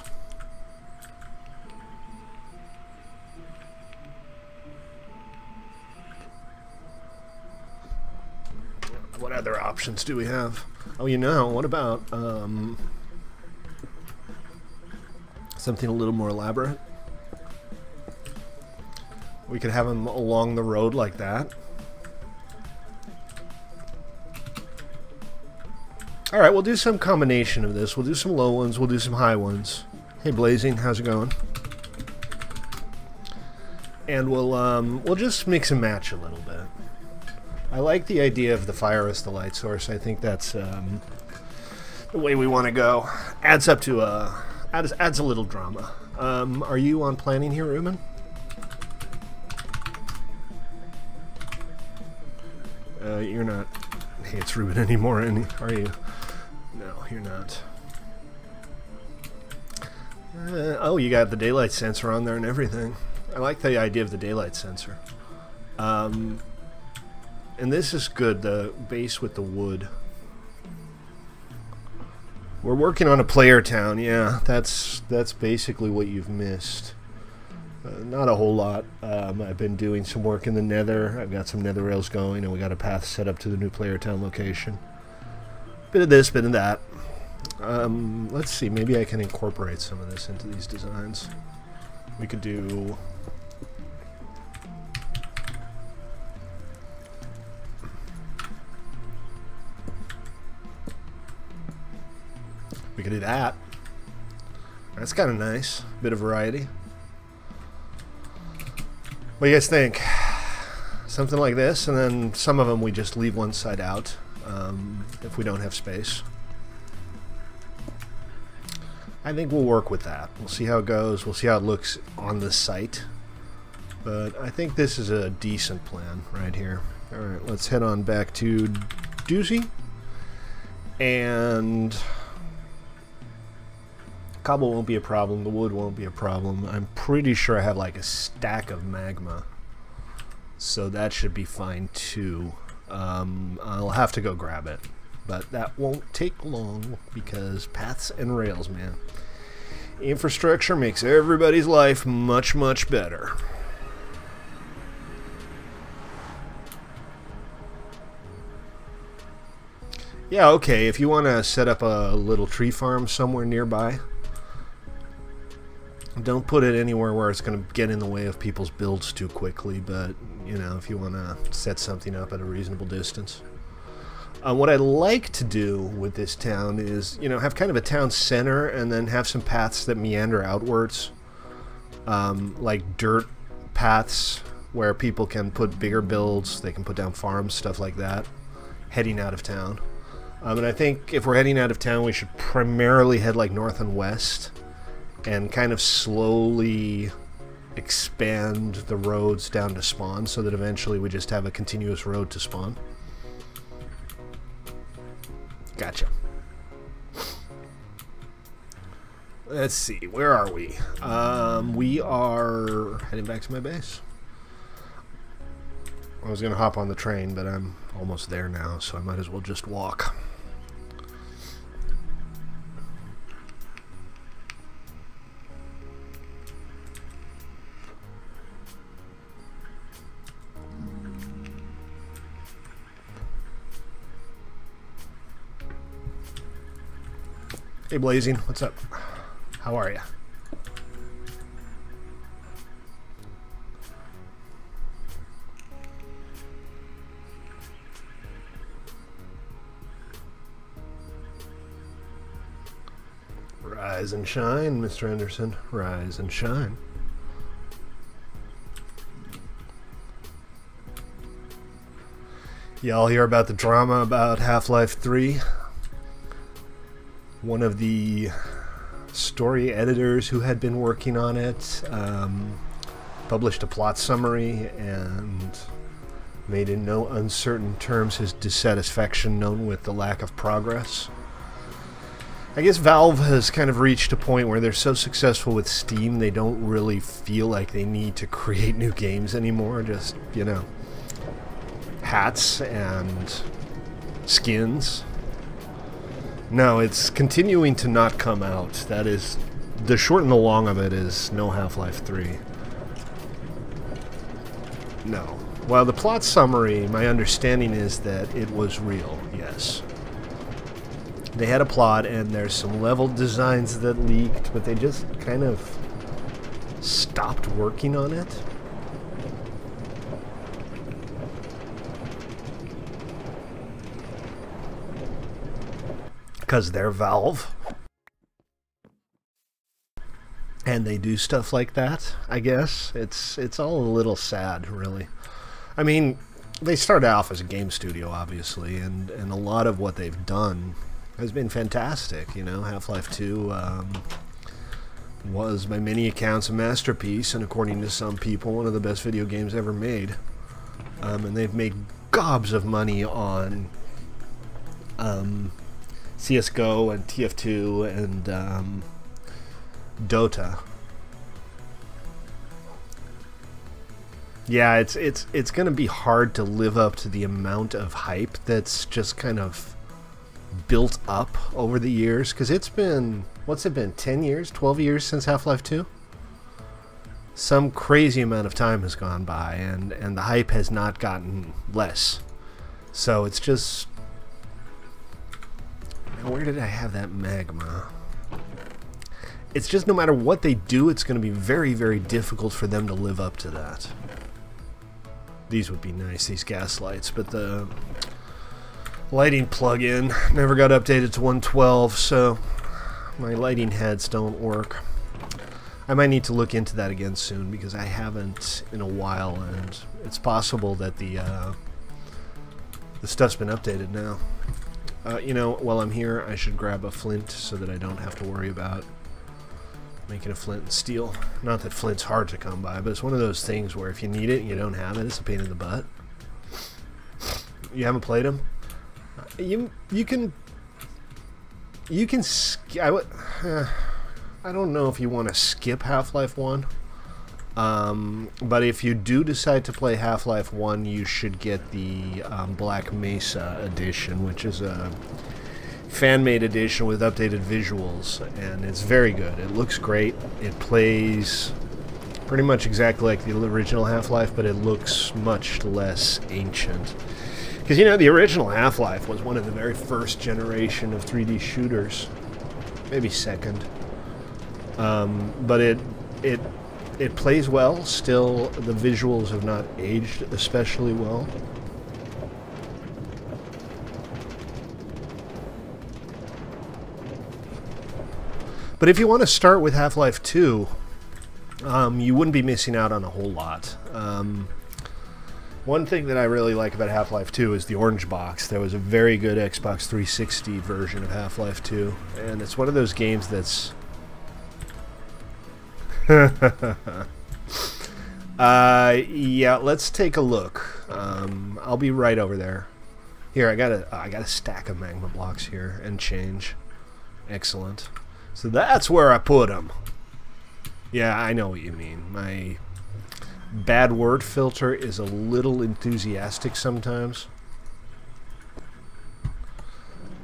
A: What other options do we have? Oh, you know, what about something a little more elaborate? We could have them along the road like that. Alright, we'll do some combination of this. We'll do some low ones, we'll do some high ones. Hey Blazing, how's it going? And we'll just mix and match a little bit. I like the idea of the fire as the light source. I think that's the way we want to go. Adds up to adds a little drama. Are you on planning here, Ruben? You're not. Hey, it's Ruben anymore, are you? No, you're not. Oh, you got the daylight sensor on there and everything. I like the idea of the daylight sensor. And this is good, the base with the wood. We're working on a player town, yeah. That's basically what you've missed. Not a whole lot. I've been doing some work in the nether. I've got some nether rails going, and we got a path set up to the new player town location. Bit of this, bit of that. Let's see, maybe I can incorporate some of this into these designs. We could do... We could do that. That's kind of nice. Bit of variety. What do you guys think? Something like this, and then some of them we just leave one side out if we don't have space. I think we'll work with that. We'll see how it goes. We'll see how it looks on the site. But I think this is a decent plan right here. Alright, let's head on back to Doozy. And cobble won't be a problem. The wood won't be a problem. I'm pretty sure I have like a stack of magma. So that should be fine too. I'll have to go grab it. But that won't take long because paths and rails, man. Infrastructure makes everybody's life much, much better. Yeah, okay, if you want to set up a little tree farm somewhere nearby, don't put it anywhere where it's going to get in the way of people's builds too quickly, but, you know, if you want to set something up at a reasonable distance. What I'd like to do with this town is, you know, have kind of a town center and then have some paths that meander outwards. Like dirt paths where people can put bigger builds, they can put down farms, stuff like that, heading out of town. And I think if we're heading out of town, we should primarily head like north and west and kind of slowly expand the roads down to spawn so that eventually we just have a continuous road to spawn. Gotcha. Let's see, where are we? We are heading back to my base. I was gonna hop on the train, but I'm almost there now, so I might as well just walk. Hey Blazing, what's up? How are ya? Rise and shine, Mr. Anderson. Rise and shine. Y'all hear about the drama about Half-Life 3? One of the story editors who had been working on it published a plot summary and made in no uncertain terms his dissatisfaction known with the lack of progress. I guess Valve has kind of reached a point where they're so successful with Steam they don't really feel like they need to create new games anymore. Just, you know, hats and skins. No, it's continuing to not come out. That is, the short and the long of it is no Half-Life 3. No. While the plot summary, my understanding is that it was real, yes. They had a plot and there's some level designs that leaked, but they just kind of stopped working on it. Because they're Valve. And they do stuff like that, I guess. It's all a little sad, really. I mean, they started off as a game studio, obviously, and a lot of what they've done has been fantastic. You know, Half-Life 2 was, by many accounts, a masterpiece, and according to some people, one of the best video games ever made. And they've made gobs of money on CSGO and TF2 and Dota. Yeah, it's going to be hard to live up to the amount of hype that's just kind of built up over the years, because it's been, what's it been, 10 years, 12 years since Half-Life 2? Some crazy amount of time has gone by, and the hype has not gotten less. So it's just... Where did I have that magma? It's just no matter what they do, it's going to be very, very difficult for them to live up to that. These would be nice, these gas lights, but the lighting plug-in never got updated to 112, so My lighting heads don't work. I might need to look into that again soon because I haven't in a while, and it's possible that the stuff's been updated now. You know, while I'm here, I should grab a flint so that I don't have to worry about making a flint and steel. Not that flint's hard to come by, but it's one of those things where if you need it and you don't have it, it's a pain in the butt. You haven't played them? You can I don't know if you want to skip Half-Life 1, but if you do decide to play Half-Life 1, you should get the Black Mesa edition, which is a fan-made edition with updated visuals, and it's very good. It looks great. It plays pretty much exactly like the original Half-Life, but it looks much less ancient. Because, you know, the original Half-Life was one of the very first generation of 3D shooters, maybe second. But it plays well. Still, the visuals have not aged especially well. But if you want to start with Half-Life 2, you wouldn't be missing out on a whole lot. One thing that I really like about Half-Life 2 is the orange box. There was a very good Xbox 360 version of Half-Life 2, and it's one of those games that's... yeah, let's take a look. I'll be right over there. Here, I got a stack of magma blocks here, and change. Excellent. So that's where I put them. Yeah, I know what you mean. My bad word filter is a little enthusiastic sometimes.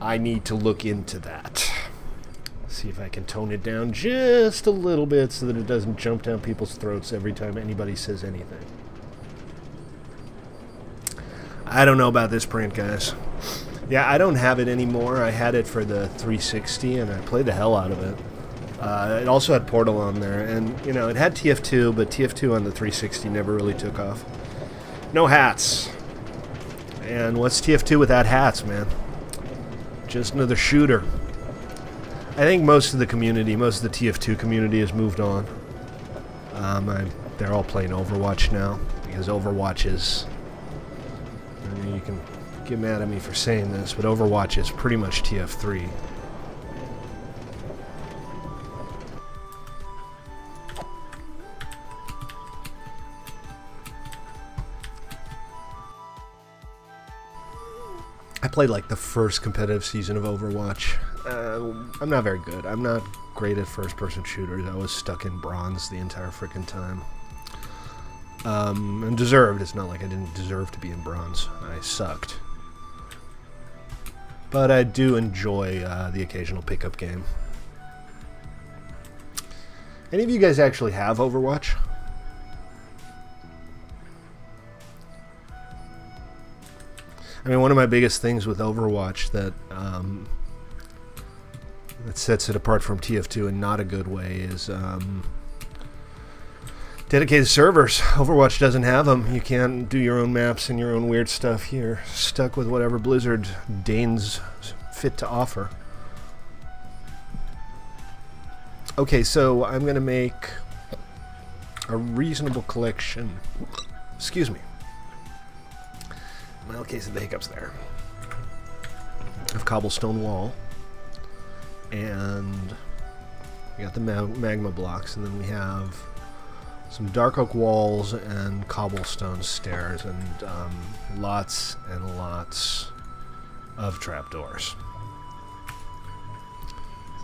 A: I need to look into that. See if I can tone it down just a little bit so that it doesn't jump down people's throats every time anybody says anything. I don't know about this print, guys. Yeah, I don't have it anymore. I had it for the 360 and I played the hell out of it. It also had Portal on there, and you know, it had TF2, but TF2 on the 360 never really took off. No hats. And what's TF2 without hats, man? Just another shooter. I think most of the community, most of the TF2 community has moved on. They're all playing Overwatch now, because Overwatch is... I mean, you can get mad at me for saying this, but Overwatch is pretty much TF3. I played like the first competitive season of Overwatch. I'm not very good. I'm not great at first-person shooters. I was stuck in bronze the entire frickin' time. And deserved. It's not like I didn't deserve to be in bronze. I sucked. But I do enjoy the occasional pickup game. Any of you guys actually have Overwatch? I mean, one of my biggest things with Overwatch that that sets it apart from TF2 in not a good way is dedicated servers. Overwatch doesn't have them. You can't do your own maps and your own weird stuff. You're stuck with whatever Blizzard deigns fit to offer. Okay, so I'm going to make a reasonable collection. Excuse me. Well, case of the hiccups there. Of cobblestone wall, and we got the magma blocks, and then we have some dark oak walls and cobblestone stairs, and lots and lots of trapdoors.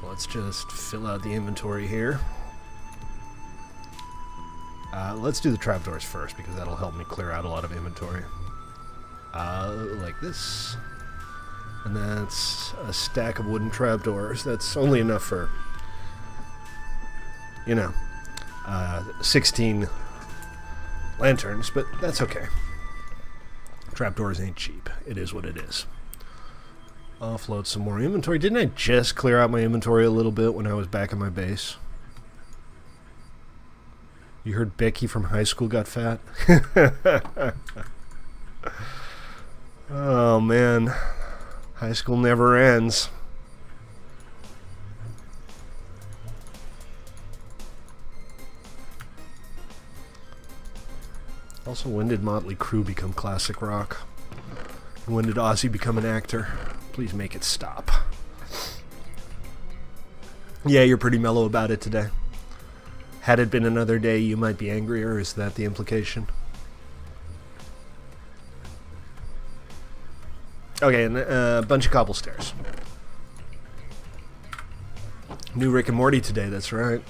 A: So let's just fill out the inventory here. Let's do the trapdoors first because that'll help me clear out a lot of inventory. Like this, and that's a stack of wooden trapdoors. That's only enough for, you know, 16 lanterns, but that's okay. Trapdoors ain't cheap. It is what it is. Offload some more inventory. Didn't I just clear out my inventory a little bit when I was back in my base? You heard Becky from high school got fat? Oh man, high school never ends. Also, when did Motley Crue become classic rock? And when did Ozzy become an actor? Please make it stop. Yeah, you're pretty mellow about it today. Had it been another day, you might be angrier. Is that the implication? Okay, and a bunch of cobble stairs. New Rick and Morty today, that's right.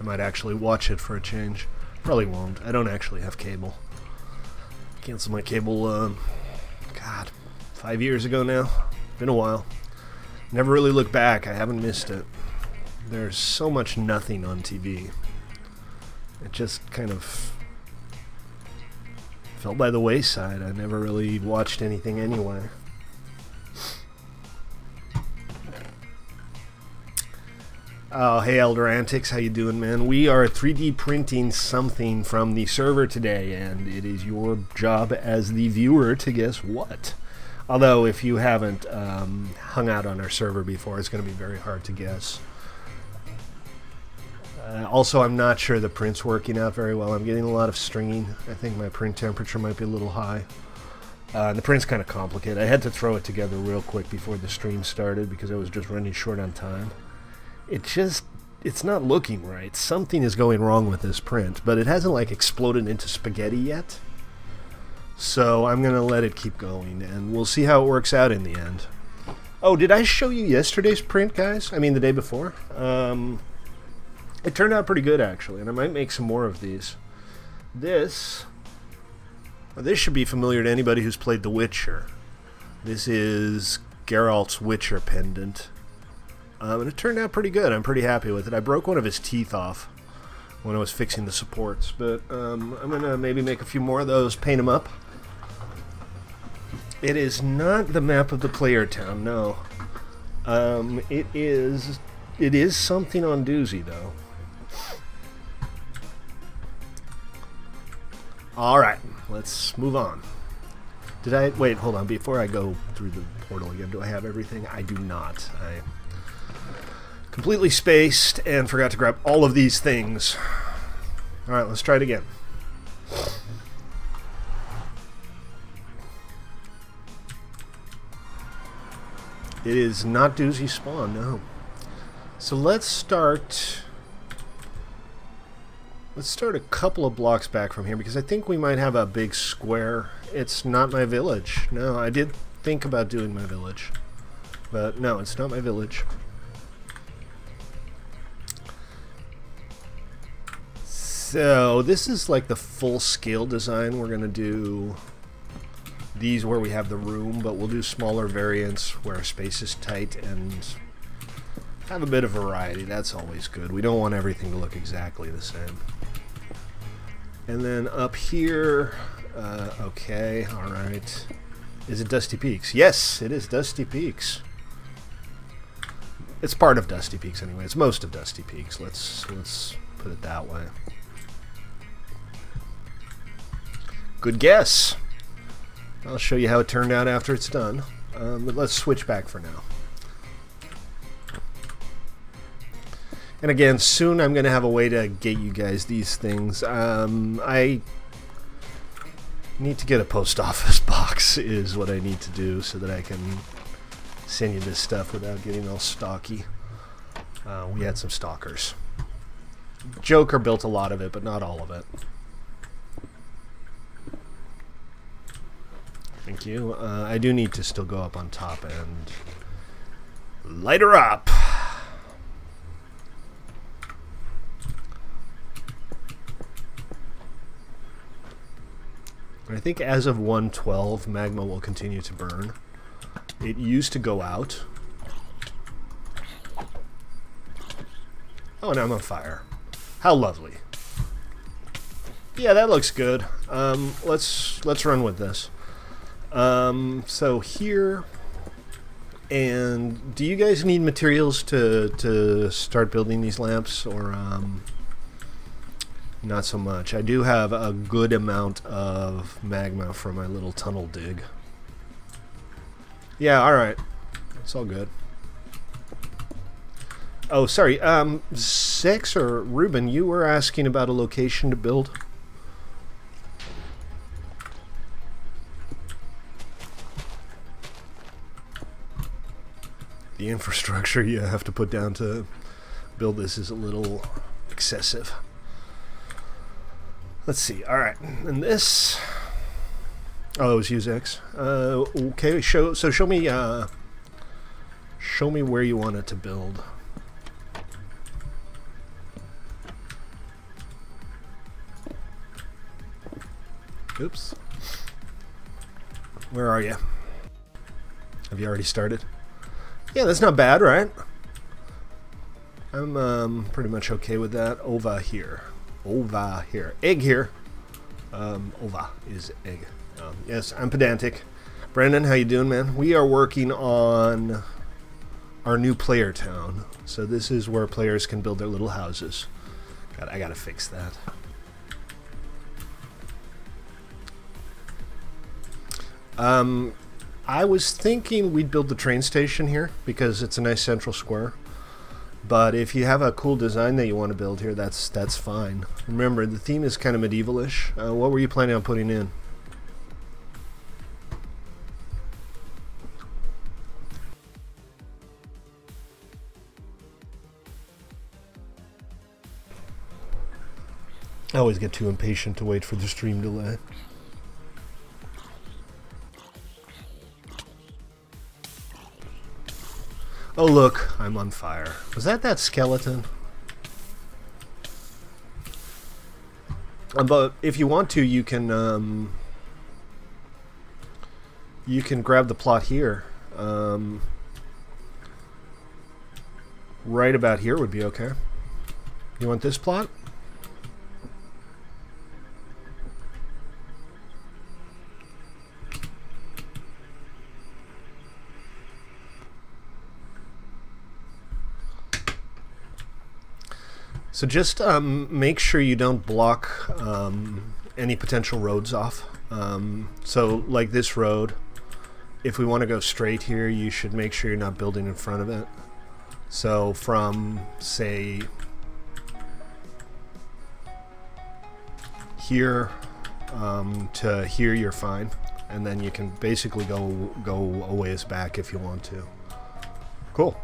A: I might actually watch it for a change. Probably won't. I don't actually have cable. Canceled my cable, God, 5 years ago now. Been a while. Never really looked back. I haven't missed it. There's so much nothing on TV. It just kind of fell by the wayside. I never really watched anything anyway. Oh, hey Elder Antics, how you doing, man? We are 3D printing something from the server today, and it is your job as the viewer to guess what. Although, if you haven't hung out on our server before, it's going to be very hard to guess. Also, I'm not sure the print's working out very well. I'm getting a lot of stringing. I think my print temperature might be a little high. The print's kind of complicated. I had to throw it together real quick before the stream started because I was just running short on time. It's not looking right. Something is going wrong with this print, but it hasn't like exploded into spaghetti yet. So I'm gonna let it keep going, and we'll see how it works out in the end. Oh, did I show you yesterday's print, guys? I mean, the day before. It turned out pretty good, actually, and I might make some more of these. This should be familiar to anybody who's played The Witcher. This is Geralt's Witcher pendant. And it turned out pretty good. I'm pretty happy with it. I broke one of his teeth off when I was fixing the supports, but I'm going to maybe make a few more of those, paint them up. It is not the map of the player town, no. It is something on Doozy, though. Alright, let's move on. Wait, hold on, before I go through the portal again, do I have everything? I do not. I completely spaced and forgot to grab all of these things. Alright, let's try it again. It is not Doozy spawn, no. So let's start a couple of blocks back from here because I think we might have a big square. It's not my village. No, I did think about doing my village. But no, it's not my village. So this is like the full scale design. We're gonna do these where we have the room, but we'll do smaller variants where our space is tight and have a bit of variety. That's always good. We don't want everything to look exactly the same. And then up here, okay, alright. Is it Dusty Peaks? Yes, it is Dusty Peaks. It's part of Dusty Peaks anyway. It's most of Dusty Peaks. Let's put it that way. Good guess. I'll show you how it turned out after it's done. But let's switch back for now. And again, soon I'm going to have a way to get you guys these things. I need to get a post office box is what I need to do so that I can send you this stuff without getting all stocky. We had some stalkers. Joker built a lot of it, but not all of it. Thank you. I do need to still go up on top and light her up. I think as of 1:12, magma will continue to burn. It used to go out. Oh, now I'm on fire. How lovely. Yeah, that looks good. Let's run with this. So here, and do you guys need materials to start building these lamps, or not so much? I do have a good amount of magma for my little tunnel dig. Yeah, alright. It's all good. Oh, sorry. Six or Ruben, you were asking about a location to build? The infrastructure you have to put down to build this is a little excessive. Let's see. All right, and this. Oh, it was use X. Okay. Show me. Show me where you want it to build. Oops. Where are you? Have you already started? Yeah, that's not bad, right? I'm pretty much okay with that. Ova here. Ova here. Egg here. Ova is egg. Yes, I'm pedantic. Brandon, how you doing, man? We are working on our new player town. So this is where players can build their little houses. God, I gotta fix that. I was thinking we'd build the train station here because it's a nice central square. But if you have a cool design that you want to build here, that's fine. Remember, the theme is kind of medieval-ish. What were you planning on putting in? I always get too impatient to wait for the stream delay. Oh look, I'm on fire. Was that skeleton? But if you want to, you can grab the plot here. Right about here would be okay. You want this plot? So just make sure you don't block any potential roads off. So like this road, if we want to go straight here, you should make sure you're not building in front of it. So from, say, here to here, you're fine. And then you can basically go a ways back if you want to. Cool.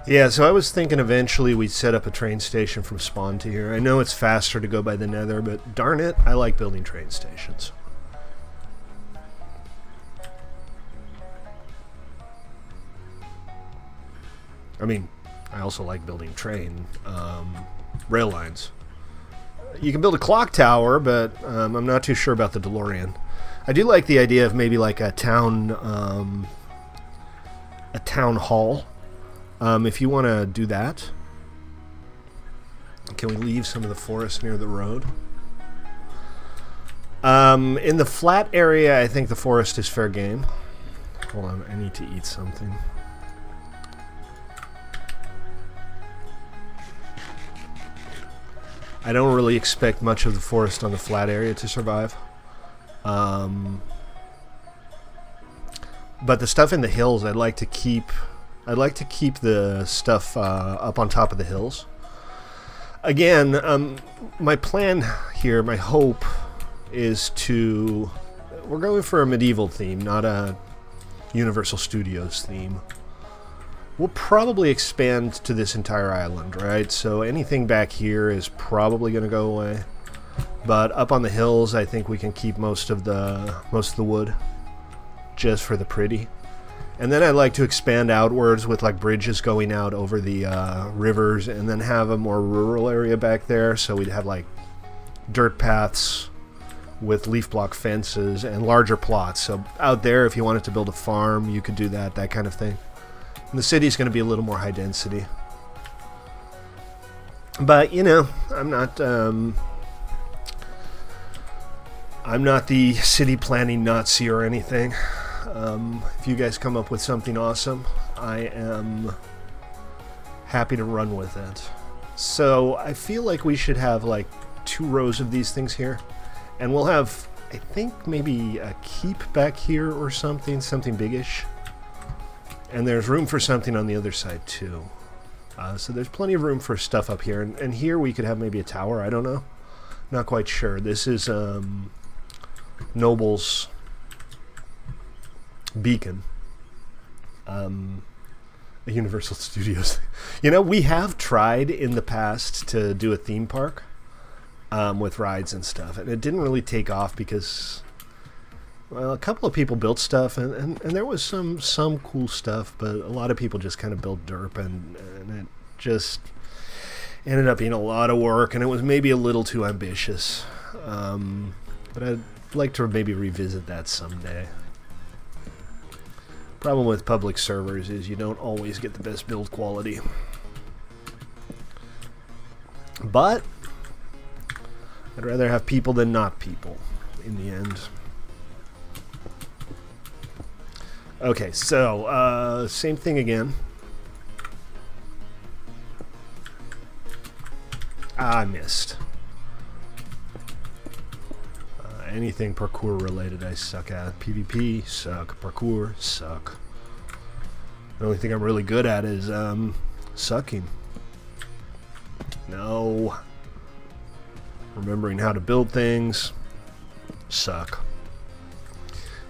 A: Yeah, so I was thinking eventually we'd set up a train station from spawn to here. I know it's faster to go by the nether, but darn it, I like building train stations. I mean, I also like building rail lines. You can build a clock tower, but I'm not too sure about the DeLorean. I do like the idea of maybe like a town hall. If you want to do that, can we leave some of the forest near the road? In the flat area, I think the forest is fair game. Hold on, I need to eat something. I don't really expect much of the forest on the flat area to survive. But the stuff in the hills, I'd like to keep the stuff up on top of the hills. Again, my plan here, my hope, is to... We're going for a medieval theme, not a Universal Studios theme. We'll probably expand to this entire island, right? So anything back here is probably going to go away. But up on the hills, I think we can keep most of the wood, just for the pretty. And then I'd like to expand outwards with like bridges going out over the rivers, and then have a more rural area back there. So we'd have like dirt paths with leaf block fences and larger plots. So out there, if you wanted to build a farm, you could do that kind of thing. And the city's going to be a little more high density. But, you know, I'm not the city planning Nazi or anything. If you guys come up with something awesome, I am happy to run with it. So I feel like we should have like 2 rows of these things here. And we'll have, I think, maybe a keep back here or something biggish. And there's room for something on the other side too. So there's plenty of room for stuff up here. And here we could have maybe a tower, I don't know. Not quite sure. This is Noble's beacon. A Universal Studios. You know, we have tried in the past to do a theme park with rides and stuff, and it didn't really take off because, well, a couple of people built stuff, and there was some cool stuff, but a lot of people just kind of built derp, and it just ended up being a lot of work, and it was maybe a little too ambitious. But I'd like to maybe revisit that someday. Problem with public servers is you don't always get the best build quality. But I'd rather have people than not people in the end. Okay, so same thing again. I missed. Anything parkour related I suck at. PvP, suck. Parkour, suck. The only thing I'm really good at is sucking. No. Remembering how to build things, suck.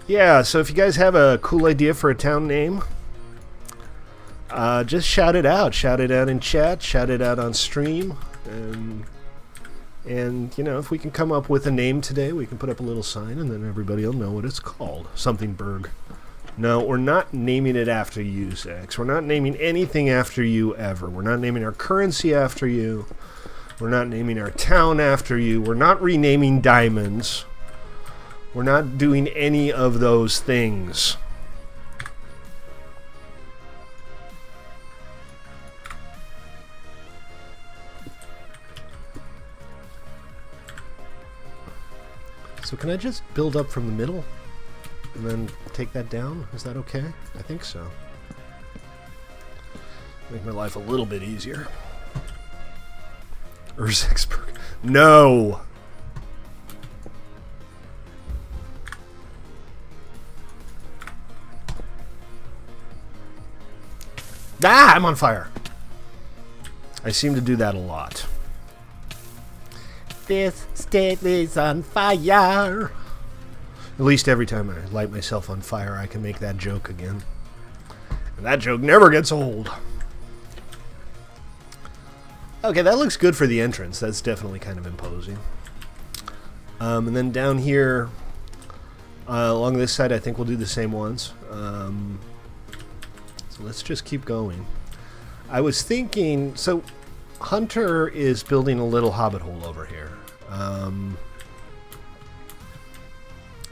A: Yeah, so if you guys have a cool idea for a town name, just shout it out. Shout it out in chat, shout it out on stream, and, you know, if we can come up with a name today, we can put up a little sign, and then everybody will know what it's called. Something Berg. No, we're not naming it after you, Zax. We're not naming anything after you ever. We're not naming our currency after you. We're not naming our town after you. We're not renaming diamonds. We're not doing any of those things. So can I just build up from the middle and then take that down? Is that okay? I think so. Make my life a little bit easier. Urzexberg. No! Ah! I'm on fire! I seem to do that a lot. This state is on fire. At least every time I light myself on fire, I can make that joke again. And that joke never gets old. Okay, that looks good for the entrance. That's definitely kind of imposing. And then down here, along this side, I think we'll do the same ones. So let's just keep going. I was thinking, so Hunter is building a little hobbit hole over here.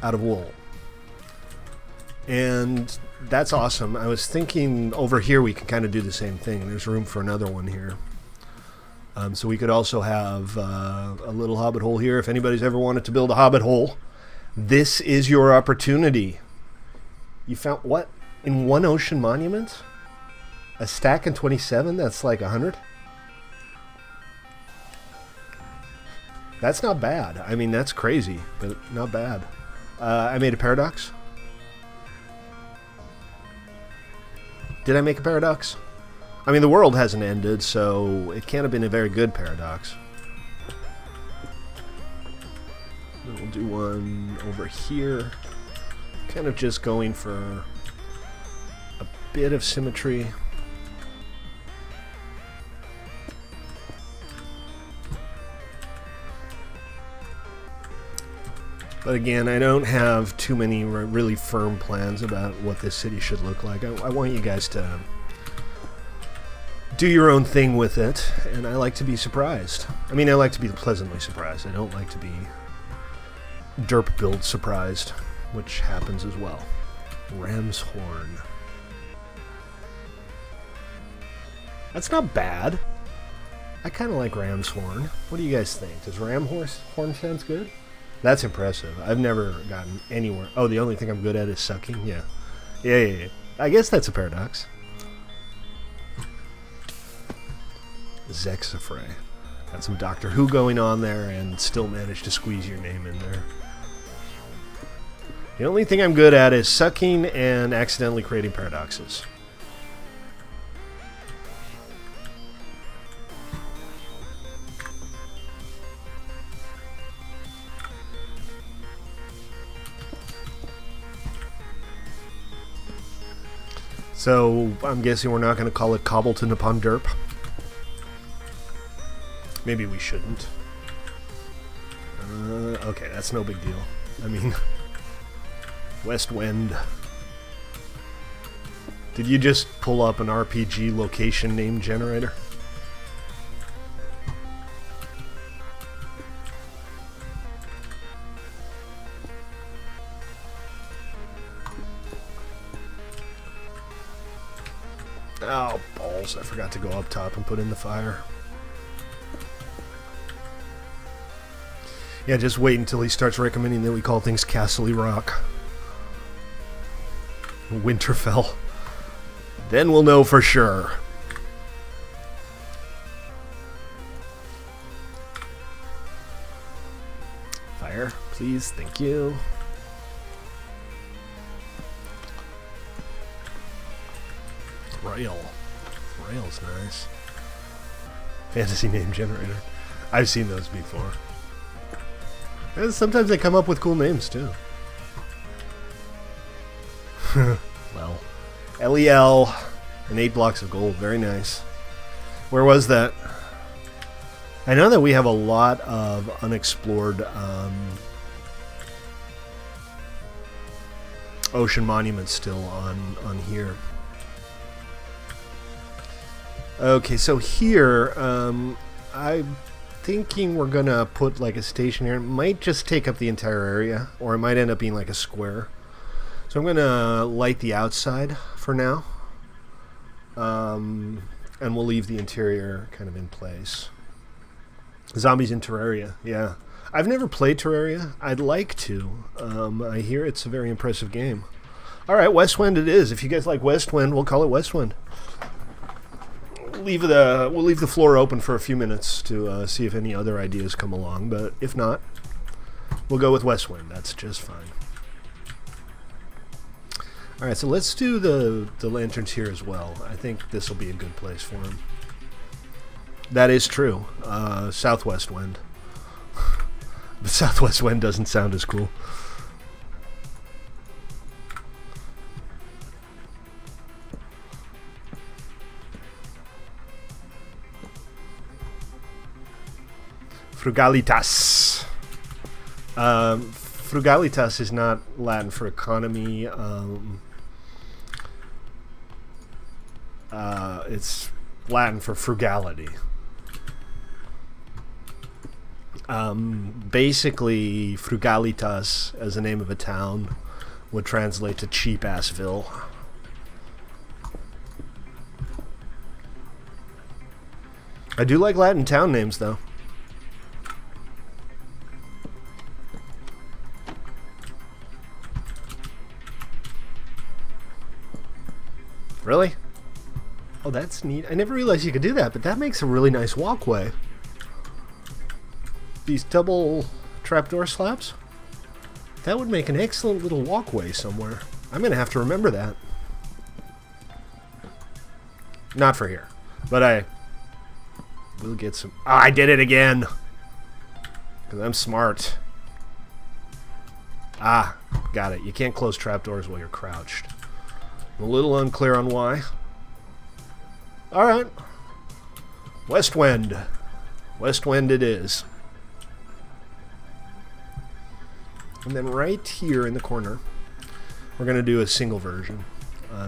A: Out of wool. And that's awesome. I was thinking over here we can kind of do the same thing. There's room for another one here. So we could also have a little hobbit hole here. If anybody's ever wanted to build a hobbit hole, this is your opportunity. You found what? In one ocean monument? A stack in 27? That's like 100? That's not bad. I mean, that's crazy, but not bad. I made a paradox. Did I make a paradox? I mean, the world hasn't ended, so it can't have been a very good paradox. We'll do one over here. Kind of just going for a bit of symmetry. But again, I don't have too many really firm plans about what this city should look like. I want you guys to do your own thing with it, and I like to be surprised. I mean, I like to be pleasantly surprised. I don't like to be derp build surprised, which happens as well. Ram's Horn. That's not bad. I kind of like Ram's Horn. What do you guys think? Does Ram Horn sounds good? That's impressive. I've never gotten anywhere. Oh, the only thing I'm good at is sucking? Yeah. Yeah. I guess that's a paradox. Zexafray. Got some Doctor Who going on there and still managed to squeeze your name in there. The only thing I'm good at is sucking and accidentally creating paradoxes. So I'm guessing we're not going to call it Cobbleton upon Derp. Maybe we shouldn't. Okay, that's no big deal. I mean, West Wind. Did you just pull up an RPG location name generator? Oh, balls. I forgot to go up top and put in the fire. Yeah, just wait until he starts recommending that we call things Castle Rock. Winterfell. Then we'll know for sure. Fire, please. Thank you. Rail. Rail's nice. Fantasy name generator. I've seen those before. And sometimes they come up with cool names too. Well, LEL and 8 blocks of gold. Very nice. Where was that? I know that we have a lot of unexplored ocean monuments still on here. Okay, so here, I'm thinking we're gonna put like a station here. It might just take up the entire area, or it might end up being like a square. So I'm gonna light the outside for now, and we'll leave the interior kind of in place. Zombies in Terraria, yeah. I've never played Terraria. I'd like to. I hear it's a very impressive game. All right, Westwind it is. If you guys like Westwind, we'll call it Westwind. We'll leave the floor open for a few minutes to see if any other ideas come along, but if not, we'll go with Westwind. That's just fine. Alright, so let's do the lanterns here as well. I think this will be a good place for them. That is true. Southwest wind. But Southwest wind doesn't sound as cool. Frugalitas. Frugalitas is not Latin for economy. It's Latin for frugality. Basically, Frugalitas, as the name of a town, would translate to cheap-assville. I do like Latin town names, though. Really? Oh, that's neat. I never realized you could do that, but that makes a really nice walkway. These double trapdoor slabs? That would make an excellent little walkway somewhere. I'm going to have to remember that. Not for here, but I will get some... Oh, I did it again! Because I'm smart. Ah, got it. You can't close trapdoors while you're crouched. I'm a little unclear on why. Alright. Westwind. Westwind it is. And then right here in the corner, we're going to do a single version.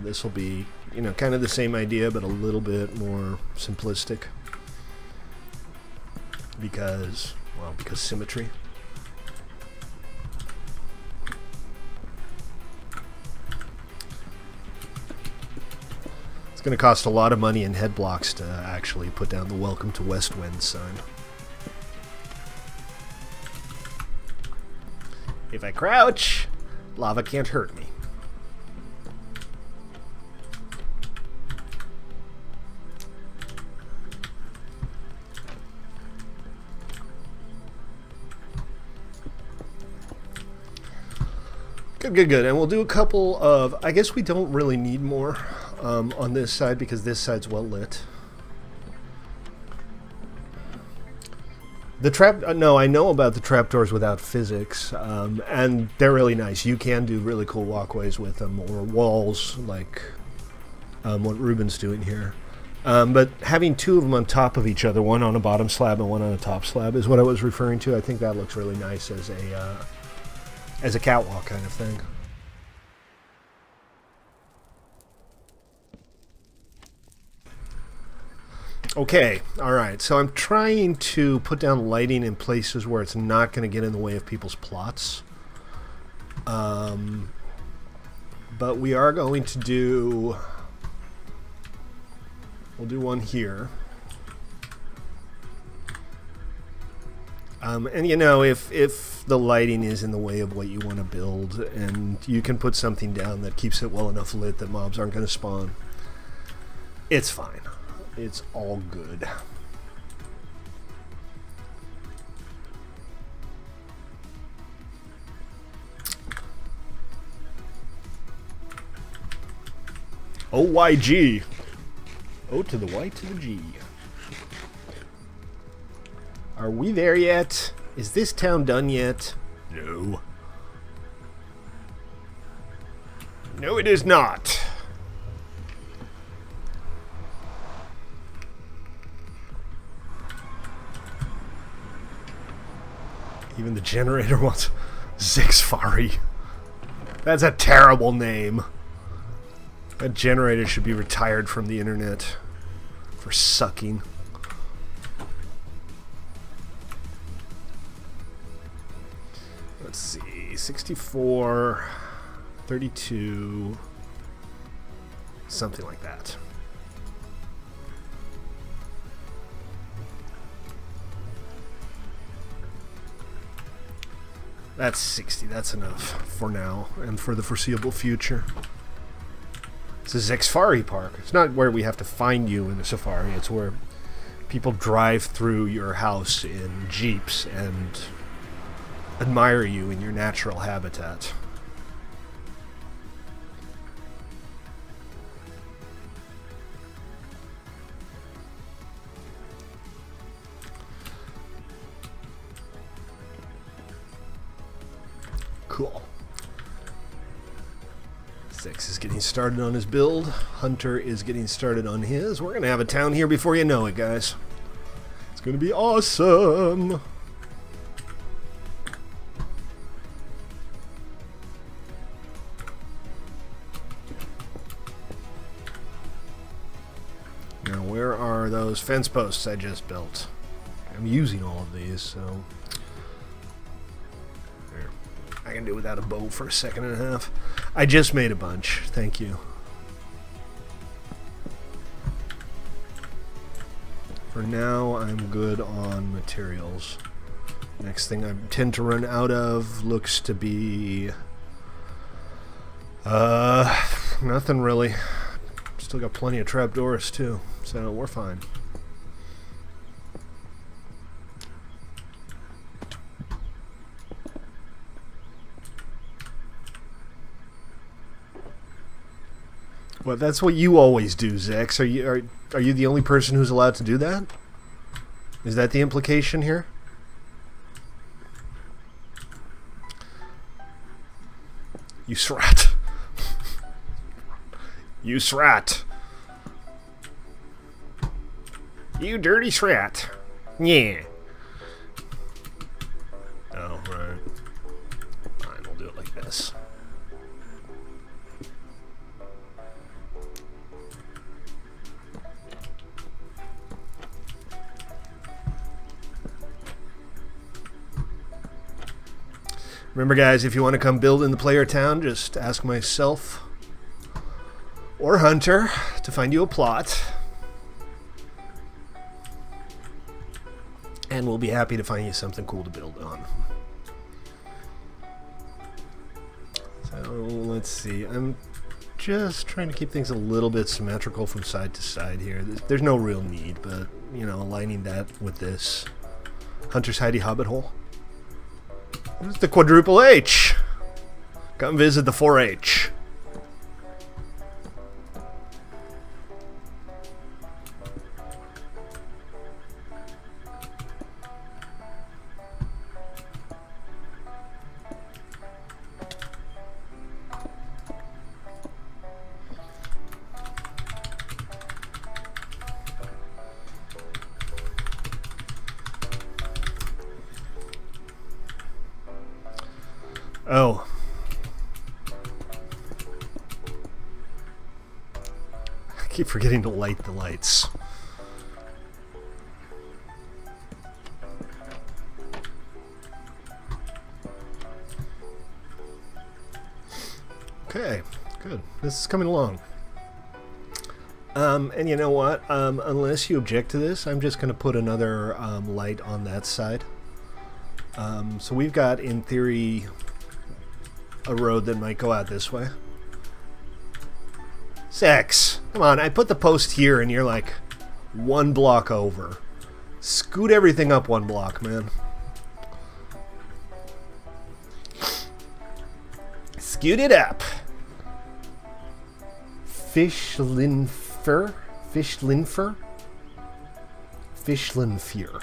A: This will be, you know, kind of the same idea, but a little bit more simplistic. Because, well, because symmetry. It's going to cost a lot of money in head blocks to actually put down the Welcome to Westwind sign. If I crouch, lava can't hurt me. Good, good, good. And we'll do a couple of... I guess we don't really need more on this side because this side's well lit. The trap... no, I know about the trapdoors without physics, and they're really nice. You can do really cool walkways with them, or walls, like what Ruben's doing here. But having two of them on top of each other, one on a bottom slab and one on a top slab, is what I was referring to. I think that looks really nice as a catwalk kind of thing. Okay, alright, so I'm trying to put down lighting in places where it's not going to get in the way of people's plots. But we are going to do... We'll do one here. And you know, if the lighting is in the way of what you want to build, and you can put something down that keeps it well enough lit that mobs aren't going to spawn, it's fine. It's all good. OYG. O to the Y to the G. Are we there yet? Is this town done yet? No. No, it is not. Even the generator wants Zixfari. That's a terrible name. That generator should be retired from the internet for sucking. Let's see, 64, 32, something like that. That's 60, that's enough for now and for the foreseeable future. It's a Zixfari park. It's not where we have to find you in the safari, it's where people drive through your house in jeeps and admire you in your natural habitat. Cool. Six is getting started on his build. Hunter is getting started on his. We're going to have a town here before you know it, guys. It's going to be awesome. Now, where are those fence posts I just built? I'm using all of these, so... I can do without a bow for a second and a half. I just made a bunch. Thank you. For now, I'm good on materials. Next thing I tend to run out of looks to be... nothing really. Still got plenty of trapdoors too, so we're fine. Well, that's what you always do, Zex. Are you the only person who's allowed to do that? Is that the implication here? You srat. You srat. You dirty srat. Yeah. Oh, right. Fine, we'll do it like this. Remember, guys, if you want to come build in the player town, just ask myself or Hunter to find you a plot. And we'll be happy to find you something cool to build on. So, let's see. I'm just trying to keep things a little bit symmetrical from side to side here. There's no real need, but, you know, aligning that with this. Hunter's Hidey Hobbit Hole. This is the quadruple H. Come visit the 4-H. Oh. I keep forgetting to light the lights. Okay, good. This is coming along. And you know what? Unless you object to this, I'm just going to put another light on that side. So we've got, in theory, a road that might go out this way. 6. Come on, I put the post here and you're like 1 block over. Scoot everything up 1 block, man. Scoot it up. Fishlinfer? Fishlinfer? Fishlinfer.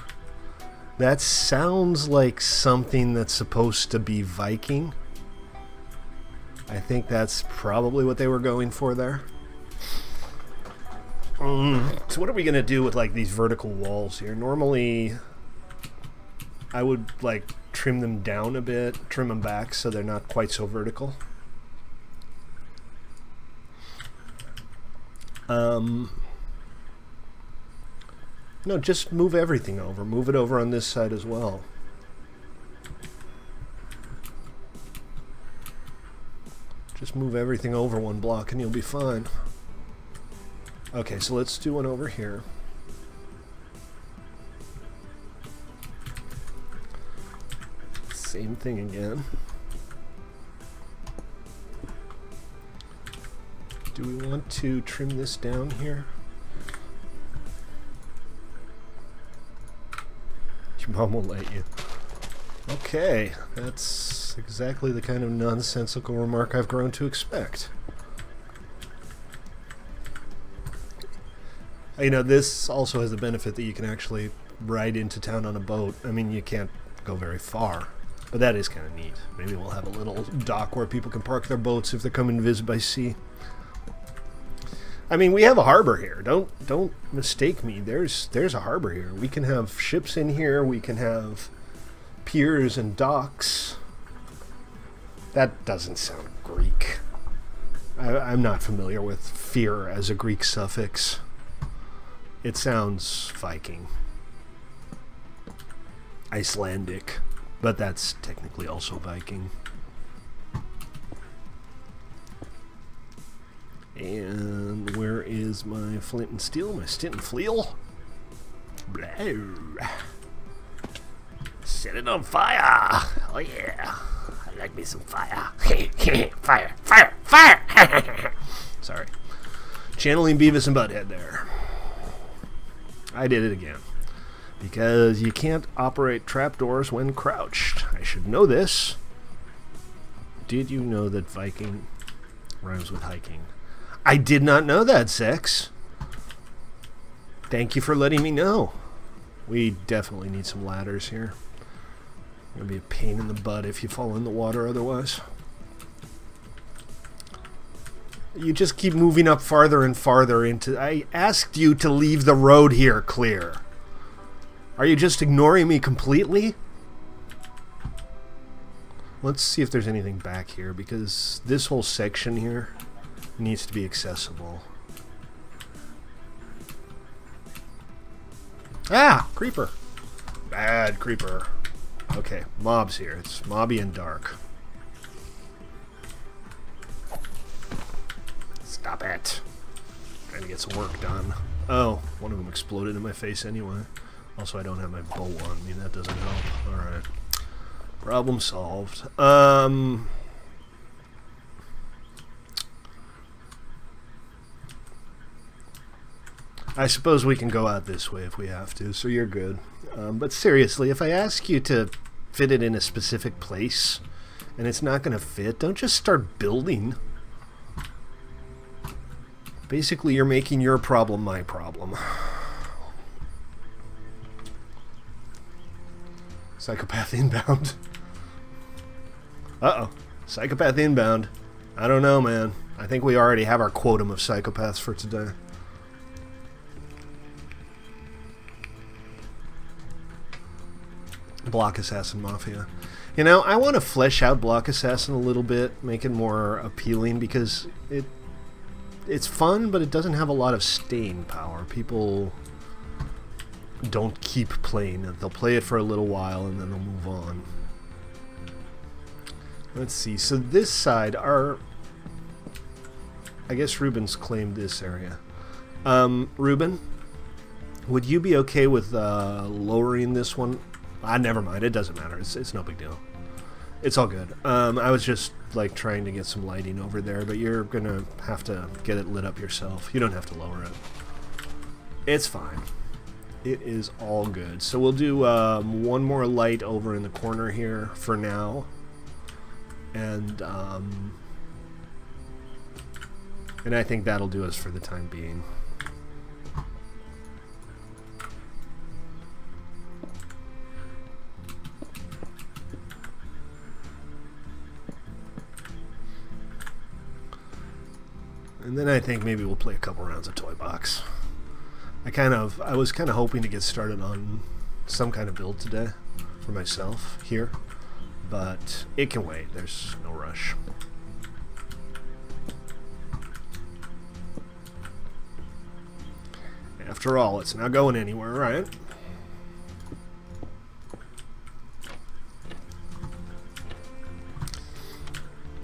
A: That sounds like something that's supposed to be Viking. I think that's probably what they were going for there. So what are we going to do with like these vertical walls here? Normally, I would like trim them down a bit, trim them back so they're not quite so vertical. No, just move everything over. Move it over on this side as well. Just move everything over 1 block and you'll be fine. Okay, so let's do one over here. Same thing again. Do we want to trim this down here? Your mom won't let you. Okay, that's exactly the kind of nonsensical remark I've grown to expect. You know, this also has the benefit that you can actually ride into town on a boat. I mean, you can't go very far, but that is kind of neat. Maybe we'll have a little dock where people can park their boats if they're coming to visit by sea. I mean, we have a harbor here. Don't mistake me. There's a harbor here. We can have ships in here. We can have piers and docks. That doesn't sound Greek. I'm not familiar with fear as a Greek suffix. It sounds Viking. Icelandic. But that's technically also Viking. And where is my flint and steel? My stint and fleel? Blow. Set it on fire! Oh yeah! I like me some fire. Fire! Fire! Fire! Sorry. Channeling Beavis and Butthead there. I did it again. Because you can't operate trapdoors when crouched. I should know this. Did you know that Viking rhymes with hiking? I did not know that, Sex. Thank you for letting me know. We definitely need some ladders here. It's gonna be a pain in the butt if you fall in the water otherwise. You just keep moving up farther and farther into... I asked you to leave the road here clear. Are you just ignoring me completely? Let's see if there's anything back here, because this whole section here needs to be accessible. Ah! Creeper! Bad creeper. Okay, mob's here. It's mobby and dark. Stop it! Trying to get some work done. Oh, one of them exploded in my face anyway. Also, I don't have my bow on me. That doesn't help. Alright. Problem solved. I suppose we can go out this way if we have to, so you're good. But seriously, if I ask you to fit it in a specific place and it's not going to fit, don't just start building. Basically, you're making your problem my problem. Psychopath inbound. Uh-oh. Psychopath inbound. I don't know, man. I think we already have our quotum of psychopaths for today. Block Assassin Mafia. You know, I want to flesh out Block Assassin a little bit, make it more appealing, because it's fun, but it doesn't have a lot of staying power. People don't keep playing it. They'll play it for a little while and then they'll move on. Let's see. So this side, I guess Ruben's claimed this area. Ruben, would you be okay with lowering this one? Never mind. It doesn't matter. It's no big deal. It's all good. I was just like trying to get some lighting over there, but you're gonna have to get it lit up yourself. You don't have to lower it. It's fine. It is all good. So we'll do one more light over in the corner here for now, and I think that'll do us for the time being. And then I think maybe we'll play a couple rounds of ToyBox. I was kind of hoping to get started on some kind of build today for myself here, but it can wait. There's no rush. After all, it's not going anywhere, right?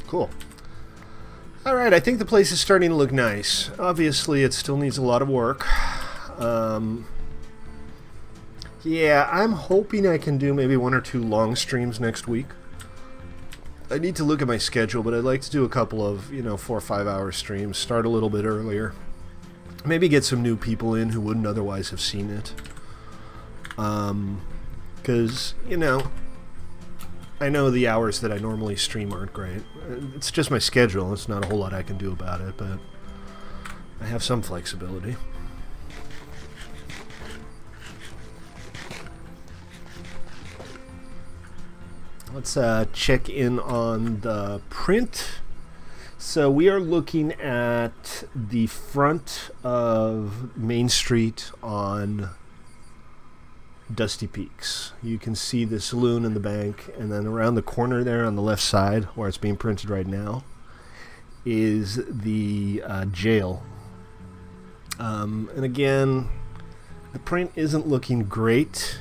A: Cool. Alright, I think the place is starting to look nice. Obviously, it still needs a lot of work. Yeah, I'm hoping I can do maybe 1 or 2 long streams next week. I need to look at my schedule, but I'd like to do a couple of, 4 or 5 hour streams. Start a little bit earlier. Maybe get some new people in who wouldn't otherwise have seen it. Because, I know the hours that I normally stream aren't great. It's just my schedule. It's not a whole lot I can do about it, but I have some flexibility. Let's check in on the print. So we are looking at the front of Main Street on Dusty Peaks. You can see the saloon and the bank, and then around the corner there on the left side, where it's being printed right now, is the jail. And again, the print isn't looking great,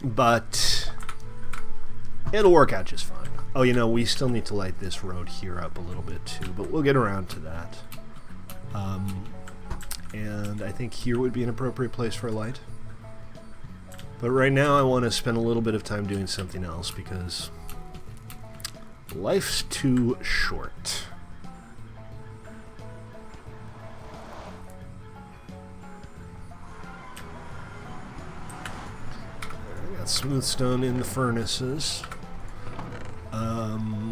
A: but it'll work out just fine. Oh, we still need to light this road here up a little bit too, but we'll get around to that. And I think here would be an appropriate place for a light. But right now I want to spend a little bit of time doing something else because life's too short. I got smooth stone in the furnaces,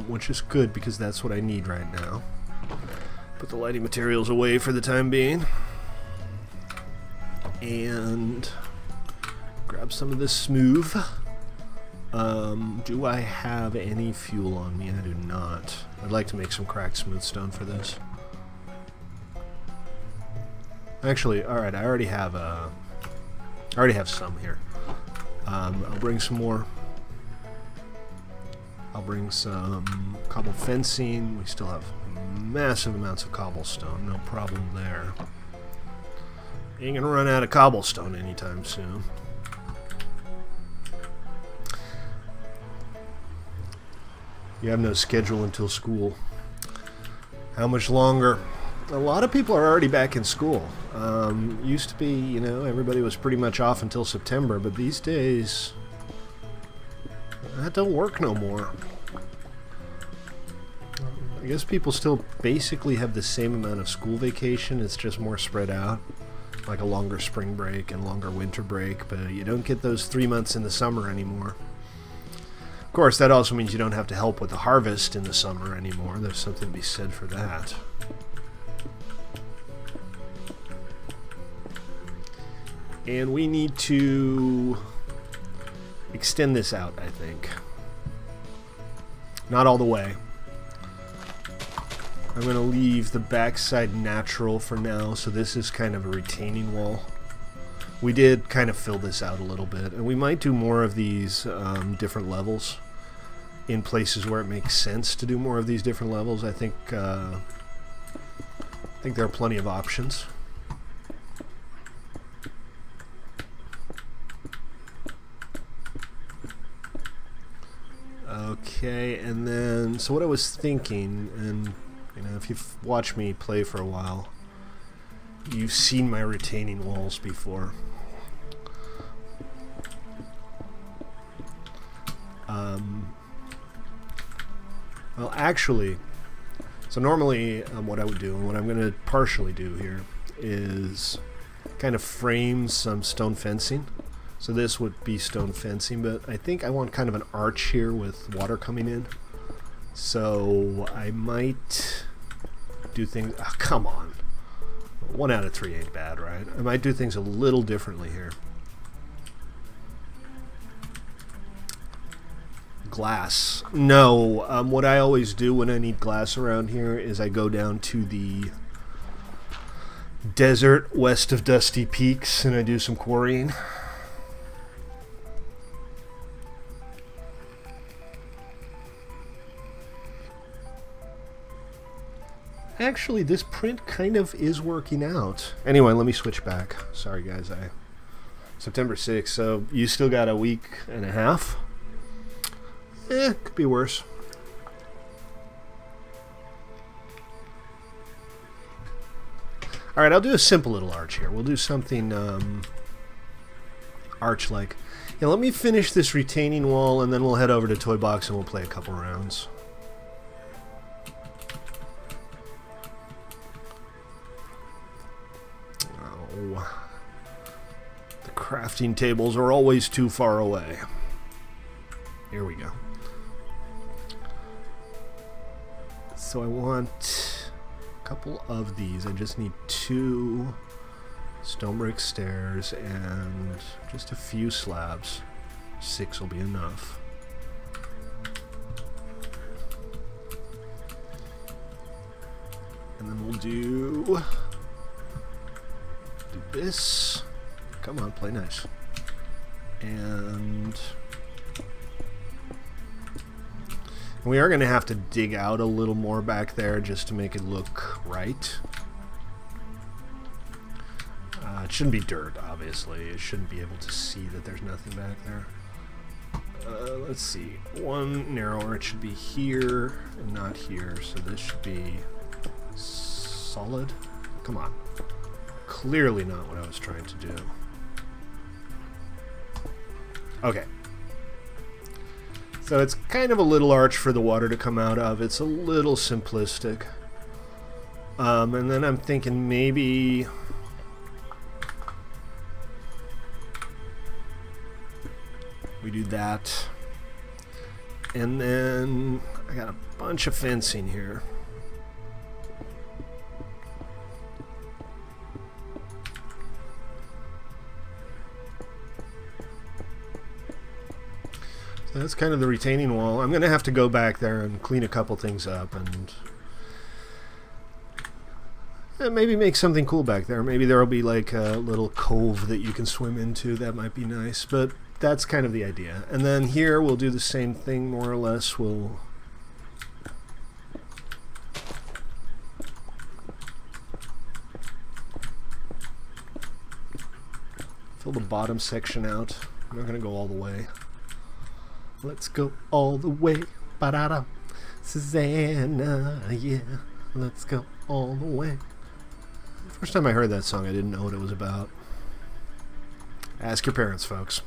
A: which is good because that's what I need right now. Put the lighting materials away for the time being. And grab some of this smooth. Do I have any fuel on me? I do not. I'd like to make some cracked smooth stone for this. Actually, alright, I already have some here. I'll bring some more. I'll bring some cobble fencing. We still have massive amounts of cobblestone. No problem there. Ain't gonna run out of cobblestone anytime soon. You have no schedule until school. How much longer? A lot of people are already back in school. Used to be, everybody was pretty much off until September, but these days that don't work no more. I guess people still basically have the same amount of school vacation, it's just more spread out. Like a longer spring break and longer winter break, but you don't get those 3 months in the summer anymore. Of course, that also means you don't have to help with the harvest in the summer anymore. There's something to be said for that. And we need to extend this out, I think. Not all the way. I'm going to leave the backside natural for now, so this is kind of a retaining wall. we did kind of fill this out a little bit, and we might do more of these different levels in places where it makes sense to do more of these different levels. I think there are plenty of options. Okay, and then, so what I was thinking, and you know, if you've watched me play for a while, you've seen my retaining walls before. Well, actually, so normally what I would do, and what I'm going to partially do here, is kind of frame some stone fencing. So this would be stone fencing, but I think I want kind of an arch here with water coming in. So I might do things... Oh, come on. 1 out of 3 ain't bad, right? I might do things a little differently here. Glass. No, what I always do when I need glass around here is I go down to the desert west of Dusty Peaks and I do some quarrying. Actually, this print kind of is working out. Anyway, let me switch back. Sorry, guys. September 6th, so you still got a week and a half. Could be worse. Alright, I'll do a simple little arch here. We'll do something arch-like. Yeah, let me finish this retaining wall, and then we'll head over to ToyBox and we'll play a couple rounds. Oh. The crafting tables are always too far away. Here we go. So I want a couple of these. I just need 2 stone brick stairs and just a few slabs. 6 will be enough. And then we'll do this. Come on, play nice. And we are going to have to dig out a little more back there just to make it look right. It shouldn't be dirt, obviously. It shouldn't be able to see that there's nothing back there. Let's see. One narrower. It should be here and not here. So this should be solid. Come on. Clearly not what I was trying to do. Okay. So it's kind of a little arch for the water to come out of. It's a little simplistic. And then I'm thinking maybe... we do that. And then I got a bunch of fencing here. That's kind of the retaining wall. I'm going to have to go back there and clean a couple things up and maybe make something cool back there. Maybe there will be like a little cove that you can swim into. That might be nice, but that's kind of the idea. And then here we'll do the same thing more or less. We'll fill the bottom section out. I'm not going to go all the way. Let's go all the way, ba-da-da, Susanna, yeah. Let's go all the way. First time I heard that song, I didn't know what it was about. Ask your parents, folks.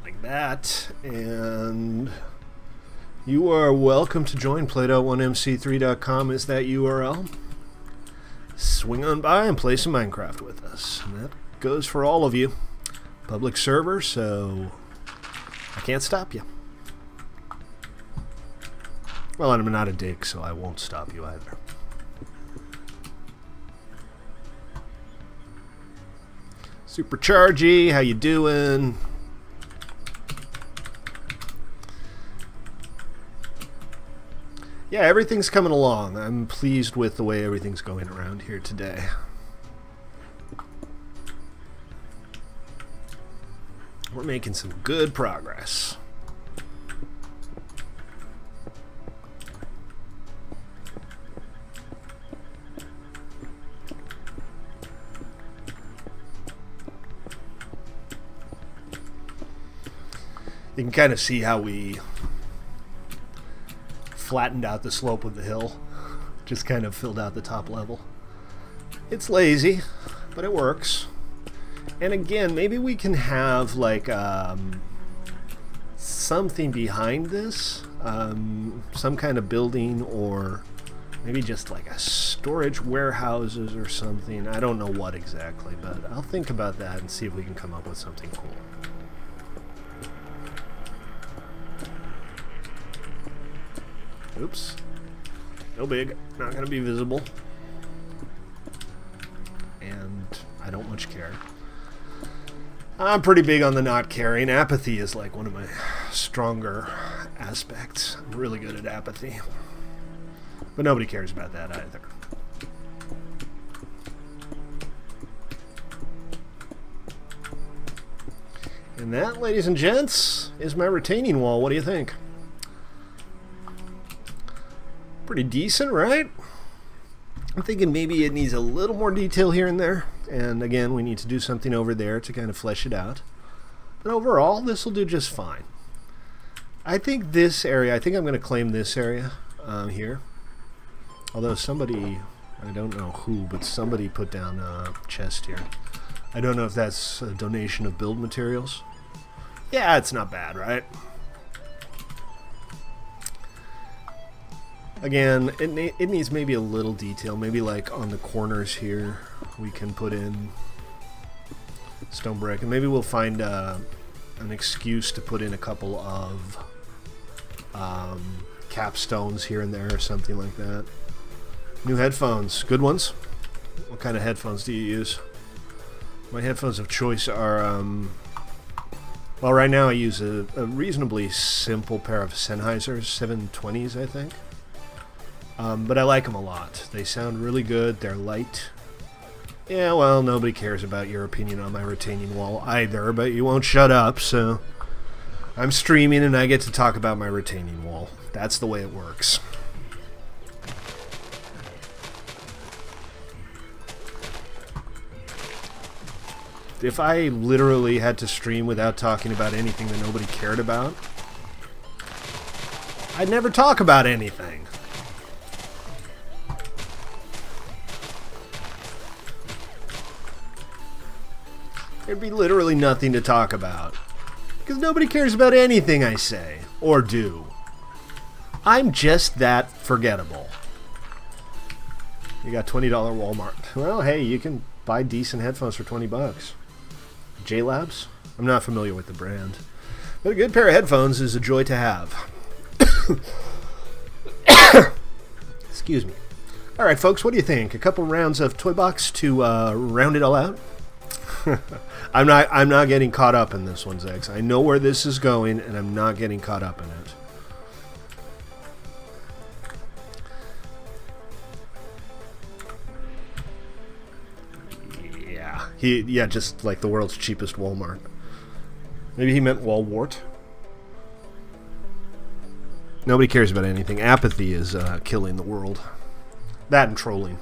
A: Like that, and you are welcome to join Play.1mc3.com is that URL. Swing on by and play some Minecraft with us. And that goes for all of you. Public server, so I can't stop you. Well, I'm not a dick, so I won't stop you either. Superchargy, how you doing? Yeah, everything's coming along. I'm pleased with the way everything's going around here today. We're making some good progress. You can kind of see how we flattened out the slope of the hill. Just kind of filled out the top level. It's lazy, but it works. And again, maybe we can have like something behind this. Some kind of building, or maybe just like a storage warehouses or something. I don't know what exactly, but I'll think about that and see if we can come up with something cool. Oops. No big. Not going to be visible. And I don't much care. I'm pretty big on the not caring. Apathy is like one of my stronger aspects. I'm really good at apathy. But nobody cares about that either. And that, ladies and gents, is my retaining wall. What do you think? Pretty decent, right? I'm thinking maybe it needs a little more detail here and there. And again, we need to do something over there to kind of flesh it out. But overall, this will do just fine. I think this area, I think I'm going to claim this area here. Although somebody, I don't know who, but somebody put down a chest here. I don't know if that's a donation of build materials. Yeah, it's not bad, right? Again, it needs maybe a little detail. Maybe like on the corners here we can put in stone brick. And maybe we'll find an excuse to put in a couple of capstones here and there or something like that. New headphones. Good ones? What kind of headphones do you use? My headphones of choice are... well, right now I use a reasonably simple pair of Sennheisers 720s, I think. But I like them a lot. They sound really good. They're light. Yeah, well, nobody cares about your opinion on my retaining wall either, but you won't shut up, so I'm streaming and I get to talk about my retaining wall. That's the way it works. If I literally had to stream without talking about anything that nobody cared about, I'd never talk about anything. There'd be literally nothing to talk about. Because nobody cares about anything I say or do. I'm just that forgettable. You got $20 Walmart. Well, hey, you can buy decent headphones for 20 bucks. J-Labs? I'm not familiar with the brand. But a good pair of headphones is a joy to have. Excuse me. Alright, folks, what do you think? A couple rounds of ToyBox to round it all out? I'm not getting caught up in this one, Zex. I know where this is going, and I'm not getting caught up in it. Yeah, just like the world's cheapest Walmart. Maybe he meant Walwart. Nobody cares about anything. Apathy is killing the world. That and trolling.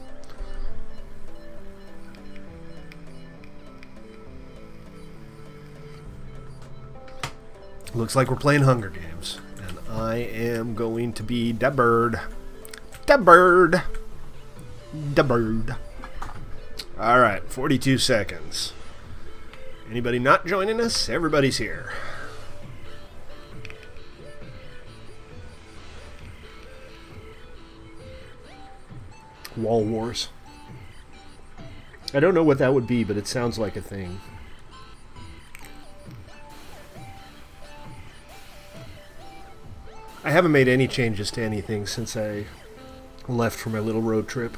A: Looks like we're playing Hunger Games. And I am going to be the bird. The bird. The bird. Alright, 42 seconds. Anybody not joining us? Everybody's here. Wall Wars. I don't know what that would be, but it sounds like a thing. I haven't made any changes to anything since I left for my little road trip.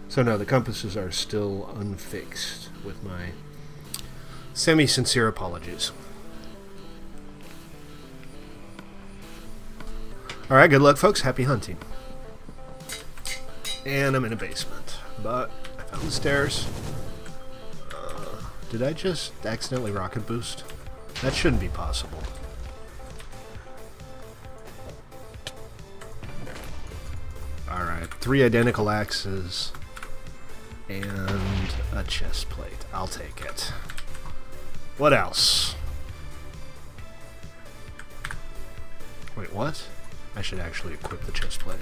A: So no, the compasses are still unfixed, with my semi-sincere apologies. Alright, good luck folks, happy hunting. And I'm in a basement. But I found the stairs. Did I just accidentally rocket boost? That shouldn't be possible. Alright, 3 identical axes and a chest plate. I'll take it. What else? Wait, what? I should actually equip the chest plate.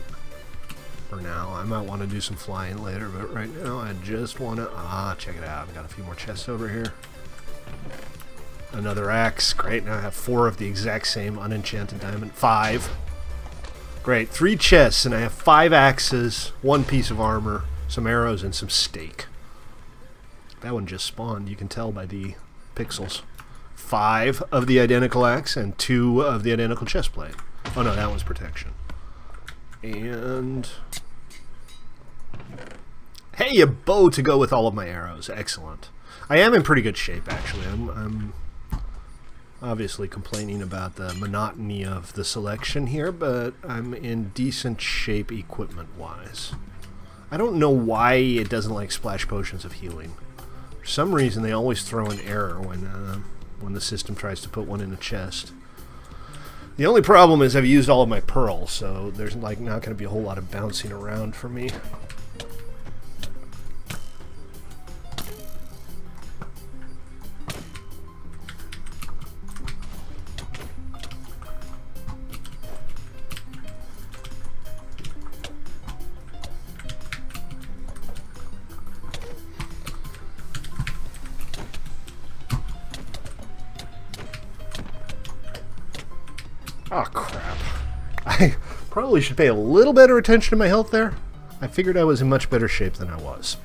A: For now, I might want to do some flying later, but right now I just want to... check it out. I've got a few more chests over here. Another axe. Great, now I have 4 of the exact same unenchanted diamond. 5. Great, 3 chests, and I have 5 axes, 1 piece of armor, some arrows, and some steak. That one just spawned, you can tell by the pixels. 5 of the identical axe, and 2 of the identical chest plate. Oh no, that one's protection. And... hey, a bow to go with all of my arrows. Excellent. I am in pretty good shape, actually. I'm obviously complaining about the monotony of the selection here, but I'm in decent shape equipment-wise. I don't know why it doesn't like splash potions of healing. For some reason, they always throw an error when the system tries to put one in a chest. The only problem is I've used all of my pearls, so there's like not going to be a whole lot of bouncing around for me. Oh, crap. I probably should pay a little better attention to my health there. I figured I was in much better shape than I was.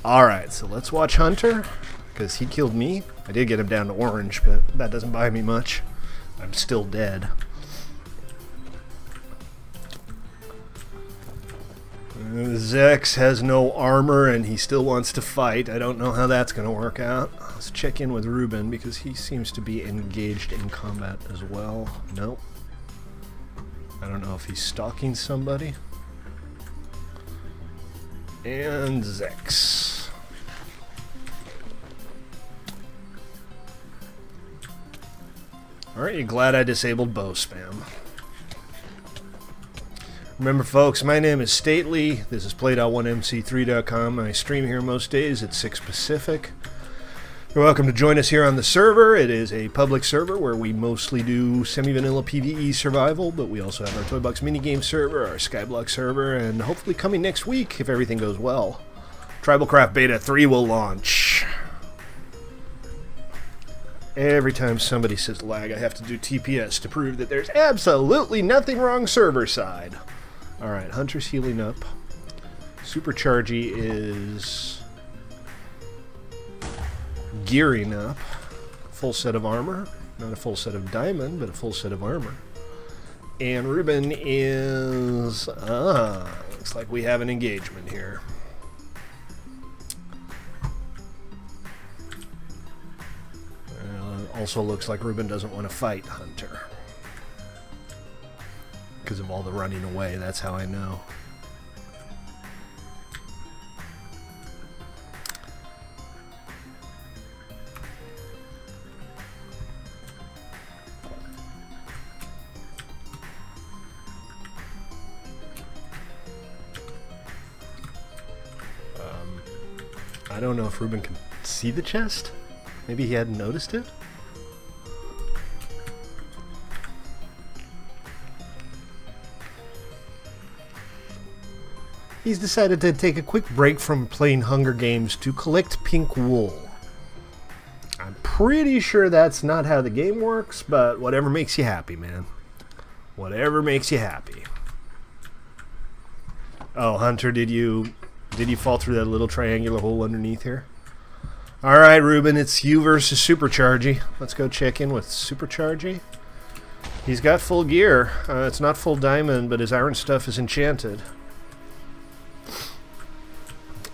A: Alright, so let's watch Hunter, because he killed me. I did get him down to orange, but that doesn't buy me much. I'm still dead. Zex has no armor, and he still wants to fight. I don't know how that's going to work out. Let's check in with Ruben, because he seems to be engaged in combat as well. Nope. I don't know if he's stalking somebody. And Zex. Aren't you glad I disabled bow spam? Remember, folks, my name is Stately. This is Play.1MC3.com. I stream here most days at 6 Pacific. You're welcome to join us here on the server. It is a public server where we mostly do semi-vanilla PvE survival, but we also have our ToyBox minigame server, our Skyblock server, and hopefully coming next week, if everything goes well, Tribalcraft Beta 3 will launch. Every time somebody says lag, I have to do TPS to prove that there's absolutely nothing wrong server side. Alright, Hunter's healing up. Superchargy is gearing up. Full set of armor. Not a full set of diamond, but a full set of armor. And Ruben is... looks like we have an engagement here. Also looks like Ruben doesn't want to fight Hunter. Because of all the running away, that's how I know. I don't know if Ruben can see the chest. Maybe he hadn't noticed it. He's decided to take a quick break from playing Hunger Games to collect pink wool. I'm pretty sure that's not how the game works, but whatever makes you happy, man. Whatever makes you happy. Oh, Hunter, did you fall through that little triangular hole underneath here? Alright, Ruben, it's you versus Superchargy. Let's go check in with Superchargy. He's got full gear. It's not full diamond, but his iron stuff is enchanted.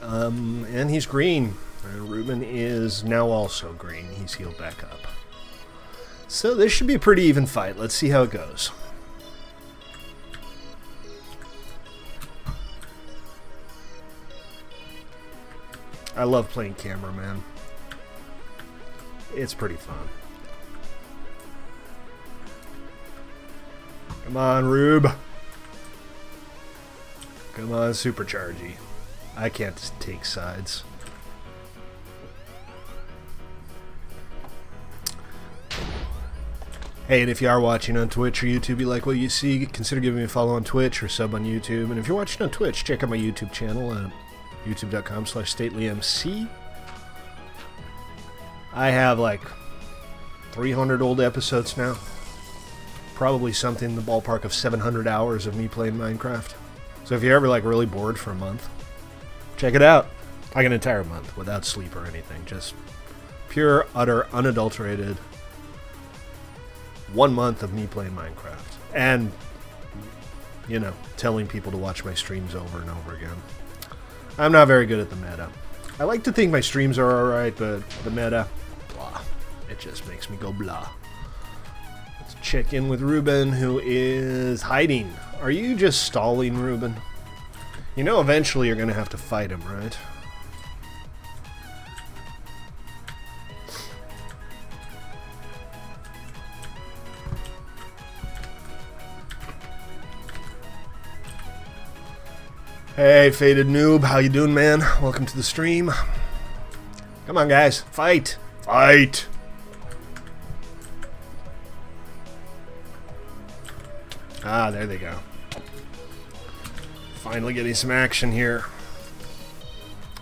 A: And he's green. Ruben is now also green. He's healed back up. So this should be a pretty even fight. Let's see how it goes. I love playing cameraman. It's pretty fun. Come on, Rube. Come on, Superchargy. I can't just take sides. Hey, and if you are watching on Twitch or YouTube, you like what you see, consider giving me a follow on Twitch or sub on YouTube. And if you're watching on Twitch, check out my YouTube channel at youtube.com/statelymc. I have like 300 old episodes now. Probably something in the ballpark of 700 hours of me playing Minecraft. So if you're ever like really bored for a month, check it out. Like an entire month without sleep or anything. Just pure, utter, unadulterated 1 month of me playing Minecraft. And, you know, telling people to watch my streams over and over again. I'm not very good at the meta. I like to think my streams are alright, but the meta, blah. It just makes me go blah. Let's check in with Ruben, who is hiding. Are you just stalling, Ruben? You know eventually you're going to have to fight him, right? Hey, Faded Noob, how you doing, man? Welcome to the stream. Come on, guys. Fight! Fight! Ah, there they go. Finally getting some action here.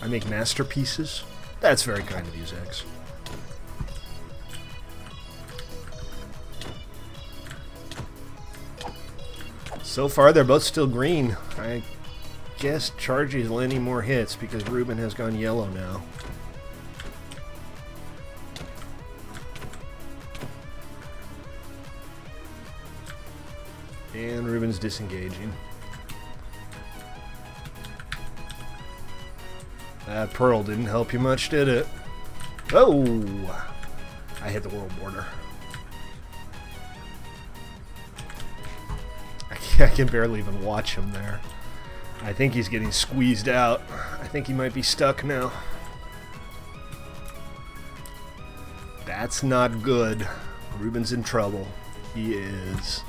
A: I make masterpieces? That's very kind of you, Zex. So far, they're both still green. I guess Chargie's landing more hits because Ruben has gone yellow now. And Ruben's disengaging. That pearl didn't help you much, did it? Oh! I hit the world border. I can barely even watch him there. I think he's getting squeezed out. I think he might be stuck now. That's not good. Ruben's in trouble. He is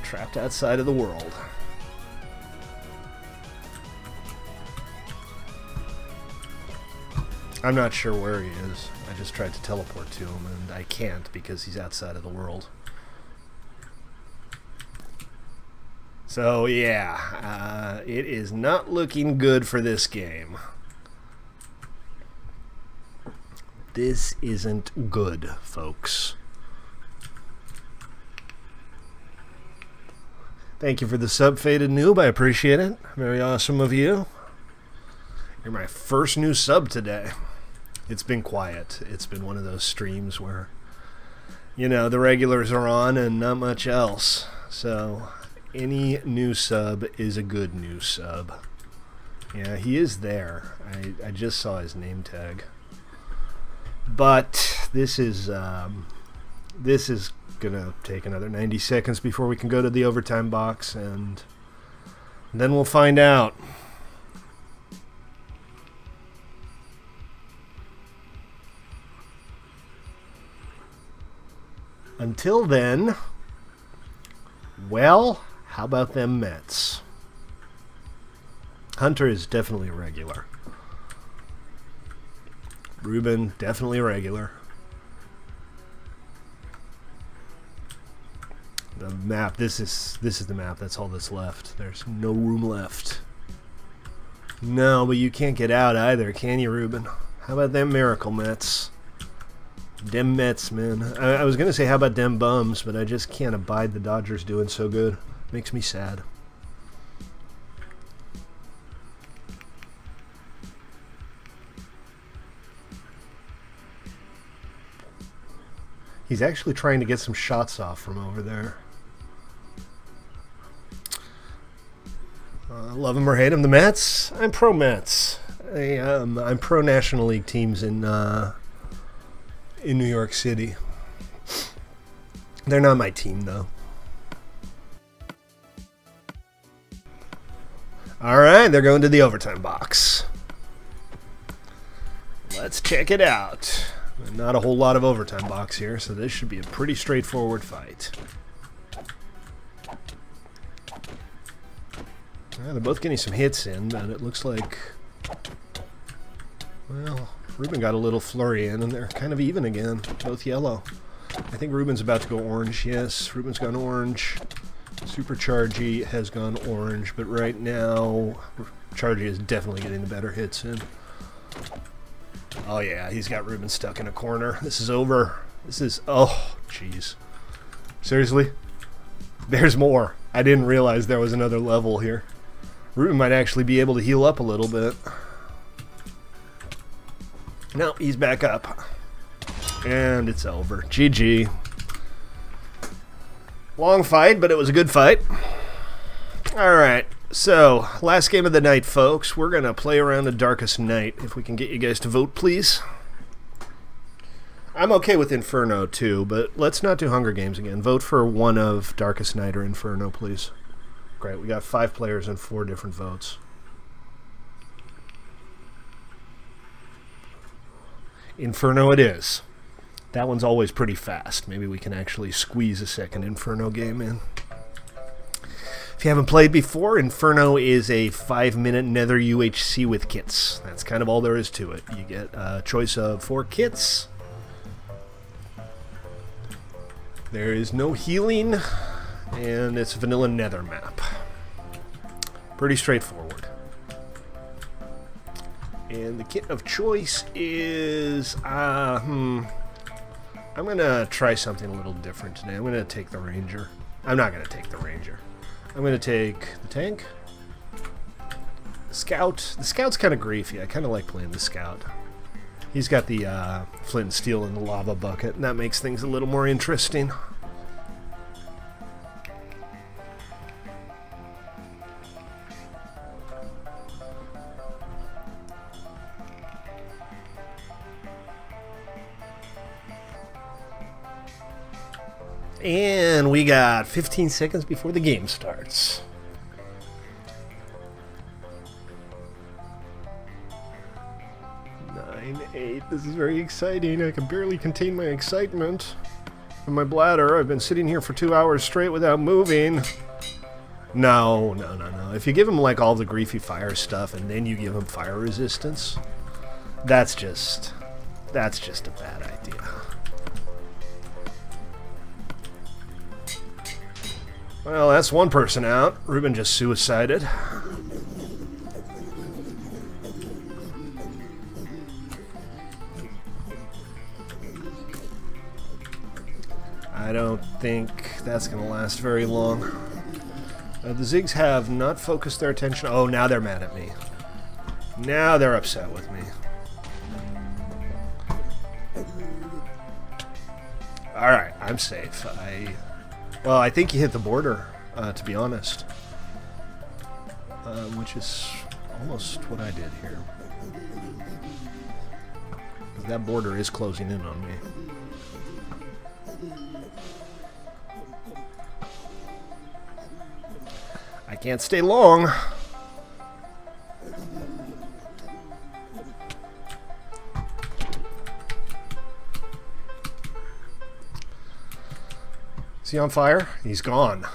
A: trapped outside of the world. I'm not sure where he is. I just tried to teleport to him and I can't because he's outside of the world. So yeah, it is not looking good for this game. This isn't good, folks. Thank you for the sub, Faded Noob. I appreciate it. Very awesome of you. You're my first new sub today. It's been quiet. It's been one of those streams where, you know, the regulars are on and not much else. So any new sub is a good new sub. Yeah, he is there. I just saw his name tag. But this is gonna take another 90 seconds before we can go to the overtime box, and then we'll find out. Until then, well, how about them Mets? Hunter is definitely regular. Ruben, definitely regular. The map, this is the map. That's all that's left. There's no room left. No, but you can't get out either, can you, Ruben? How about them Miracle Mets? Dem Mets, man. I was gonna say how about dem Bums, but I just can't abide the Dodgers doing so good. Makes me sad. He's actually trying to get some shots off from over there. Love him or hate him, the Mets. I'm pro Mets. I'm pro National League teams in New York City. They're not my team, though. All right, they're going to the overtime box. Let's check it out. Not a whole lot of overtime box here, so this should be a pretty straightforward fight. Well, they're both getting some hits in, but it looks like, well, Ruben got a little flurry in, and they're kind of even again, both yellow. I think Ruben's about to go orange. Yes, Ruben's gone orange. Superchargy has gone orange, but right now, Chargy is definitely getting the better hits in. Oh yeah, he's got Ruben stuck in a corner. This is over. This is, oh, jeez. Seriously? There's more. I didn't realize there was another level here. Ruben might actually be able to heal up a little bit. No, he's back up. And it's over. GG. Long fight, but it was a good fight. Alright, so last game of the night, folks. We're going to play around the Darkest Night. If we can get you guys to vote, please. I'm okay with Inferno, too, but let's not do Hunger Games again. Vote for one of Darkest Night or Inferno, please. Great, we got 5 players and 4 different votes. Inferno it is. That one's always pretty fast. Maybe we can actually squeeze a second Inferno game in. If you haven't played before, Inferno is a 5-minute Nether UHC with kits. That's kind of all there is to it. You get a choice of 4 kits. There is no healing, and it's a vanilla Nether map. Pretty straightforward. And the kit of choice is, I'm going to try something a little different today. I'm going to take the Ranger. I'm not going to take the Ranger. I'm going to take the Tank. The Scout. The Scout's kind of griefy. I kind of like playing the Scout. He's got the flint and steel in the lava bucket, and that makes things a little more interesting. And we got 15 seconds before the game starts. Nine, 8. This is very exciting. I can barely contain my excitement. In my bladder, I've been sitting here for 2 hours straight without moving. No. If you give him like all the griefy fire stuff and then you give him fire resistance, that's just a bad idea. Well, that's one person out. Ruben just suicided. I don't think that's going to last very long. The Zigs have not focused their attention. Oh, now they're mad at me. Now they're upset with me. Alright, I'm safe. Well, I think you hit the border, to be honest. Which is almost what I did here. That border is closing in on me. I can't stay long. Is he on fire? He's gone.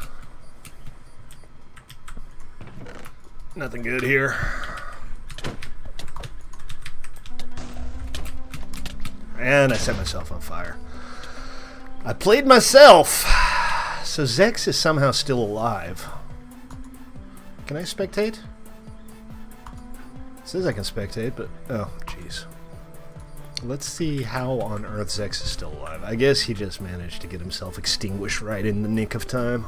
A: Nothing good here. And I set myself on fire. I played myself. So Zex is somehow still alive. Can I spectate? It says I can spectate, but oh, jeez. Let's see how on earth Zex is still alive. I guess he just managed to get himself extinguished right in the nick of time.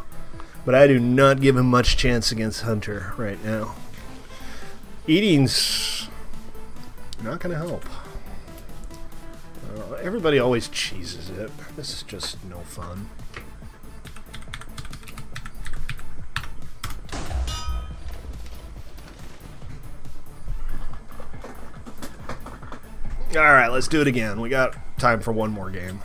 A: But I do not give him much chance against Hunter right now. Eating's not going to help. Everybody always cheeses it. This is just no fun. Alright, let's do it again. We got time for one more game.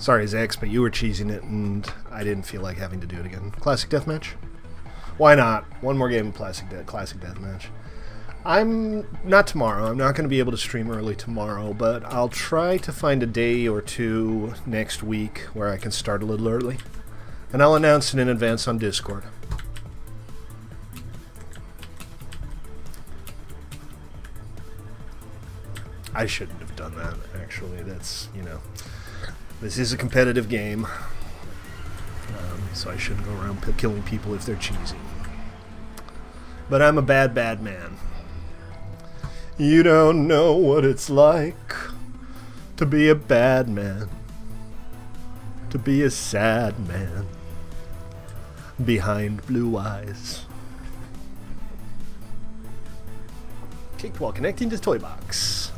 A: Sorry, Zex, but you were cheesing it, and I didn't feel like having to do it again. Classic Deathmatch? Why not? One more game of Classic Deathmatch. I'm not tomorrow. I'm not going to be able to stream early tomorrow, but I'll try to find a day or two next week where I can start a little early. And I'll announce it in advance on Discord. I shouldn't have done that, actually. That's, you know, this is a competitive game. So I shouldn't go around killing people if they're cheesy. But I'm a bad, bad man. You don't know what it's like to be a bad man. To be a sad man. Behind blue eyes. Kicked while connecting to ToyBox.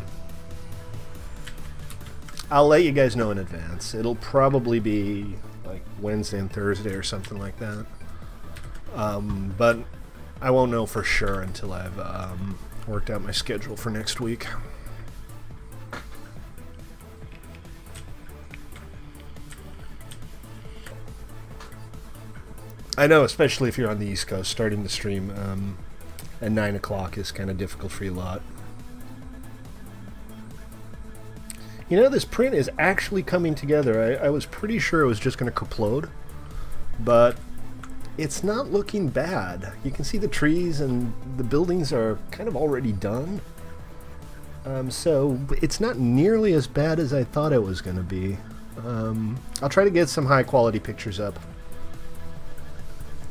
A: I'll let you guys know in advance. It'll probably be like Wednesday and Thursday or something like that. But I won't know for sure until I've worked out my schedule for next week. I know, especially if you're on the East Coast, starting to stream at 9 o'clock is kind of difficult for you lot. You know, this print is actually coming together. I was pretty sure it was just going to kaplode, but it's not looking bad. You can see the trees and the buildings are kind of already done. So it's not nearly as bad as I thought it was going to be. I'll try to get some high quality pictures up.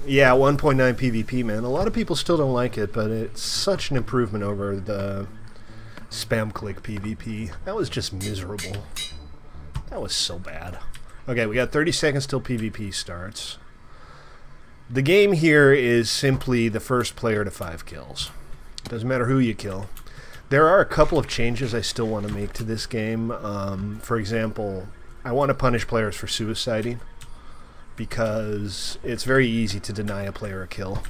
A: Yeah, 1.9 PvP, man. A lot of people still don't like it, but it's such an improvement over the spam click PvP. That was just miserable. That was so bad. Okay, we got 30 seconds till PvP starts. The game here is simply the first player to 5 kills. Doesn't matter who you kill. There are a couple of changes I still want to make to this game. For example, I want to punish players for suiciding, because it's very easy to deny a player a kill.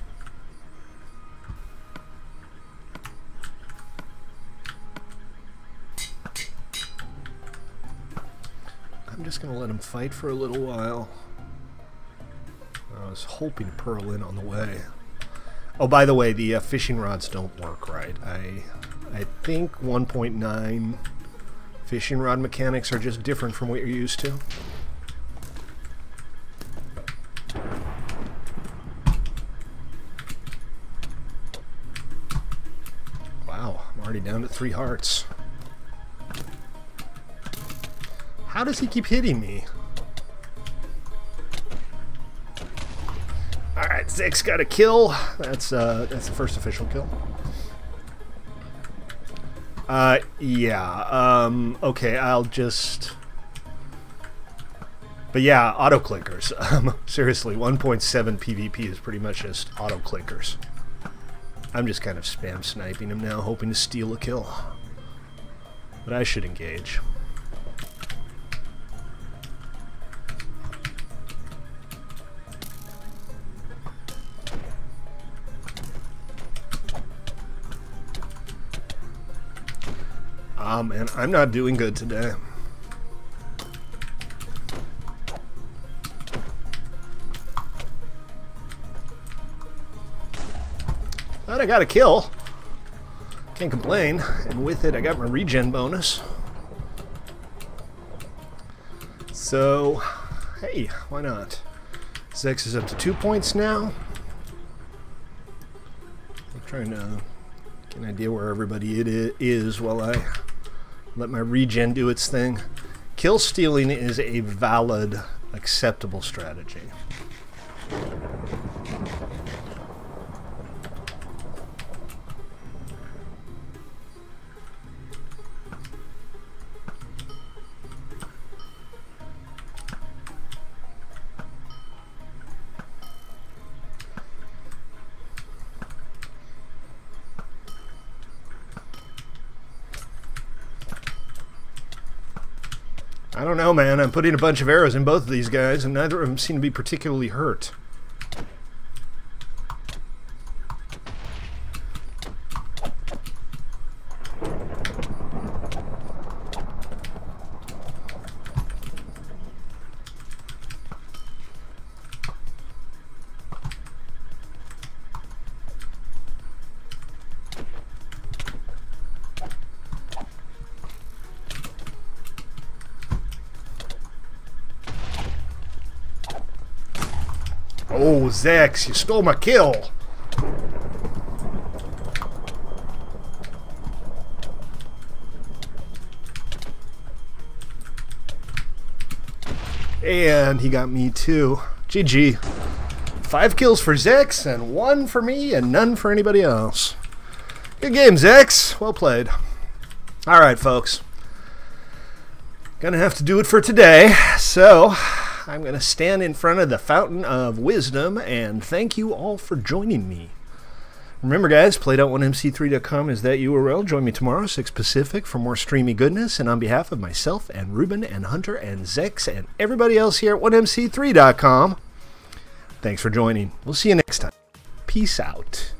A: I'm just going to let him fight for a little while. I was hoping to pearl in on the way. Oh, by the way, the fishing rods don't work right. I think 1.9 fishing rod mechanics are just different from what you're used to. Wow, I'm already down to 3 hearts. How does he keep hitting me? Alright, Zek's got a kill. That's the first official kill. Yeah, okay, I'll just... But yeah, auto-clickers. Seriously, 1.7 PvP is pretty much just auto-clickers. I'm just kind of spam sniping him now, hoping to steal a kill. But I should engage. Ah, man, I'm not doing good today. But I got a kill. Can't complain. And with it, I got my regen bonus. So, hey, why not? Zex is up to 2 points now. I'm trying to get an idea where everybody is while I let my regen do its thing. Kill stealing is a valid, acceptable strategy. I don't know, man. I'm putting a bunch of arrows in both of these guys, and neither of them seem to be particularly hurt. Oh, Zex, you stole my kill. And he got me too. GG. 5 kills for Zex, and 1 for me, and none for anybody else. Good game, Zex. Well played. Alright, folks. Gonna have to do it for today, so I'm gonna stand in front of the Fountain of Wisdom and thank you all for joining me. Remember, guys, play.1mc3.com is that URL. Join me tomorrow, 6 Pacific, for more streamy goodness. And on behalf of myself and Ruben and Hunter and Zex and everybody else here at 1mc3.com, thanks for joining. We'll see you next time. Peace out.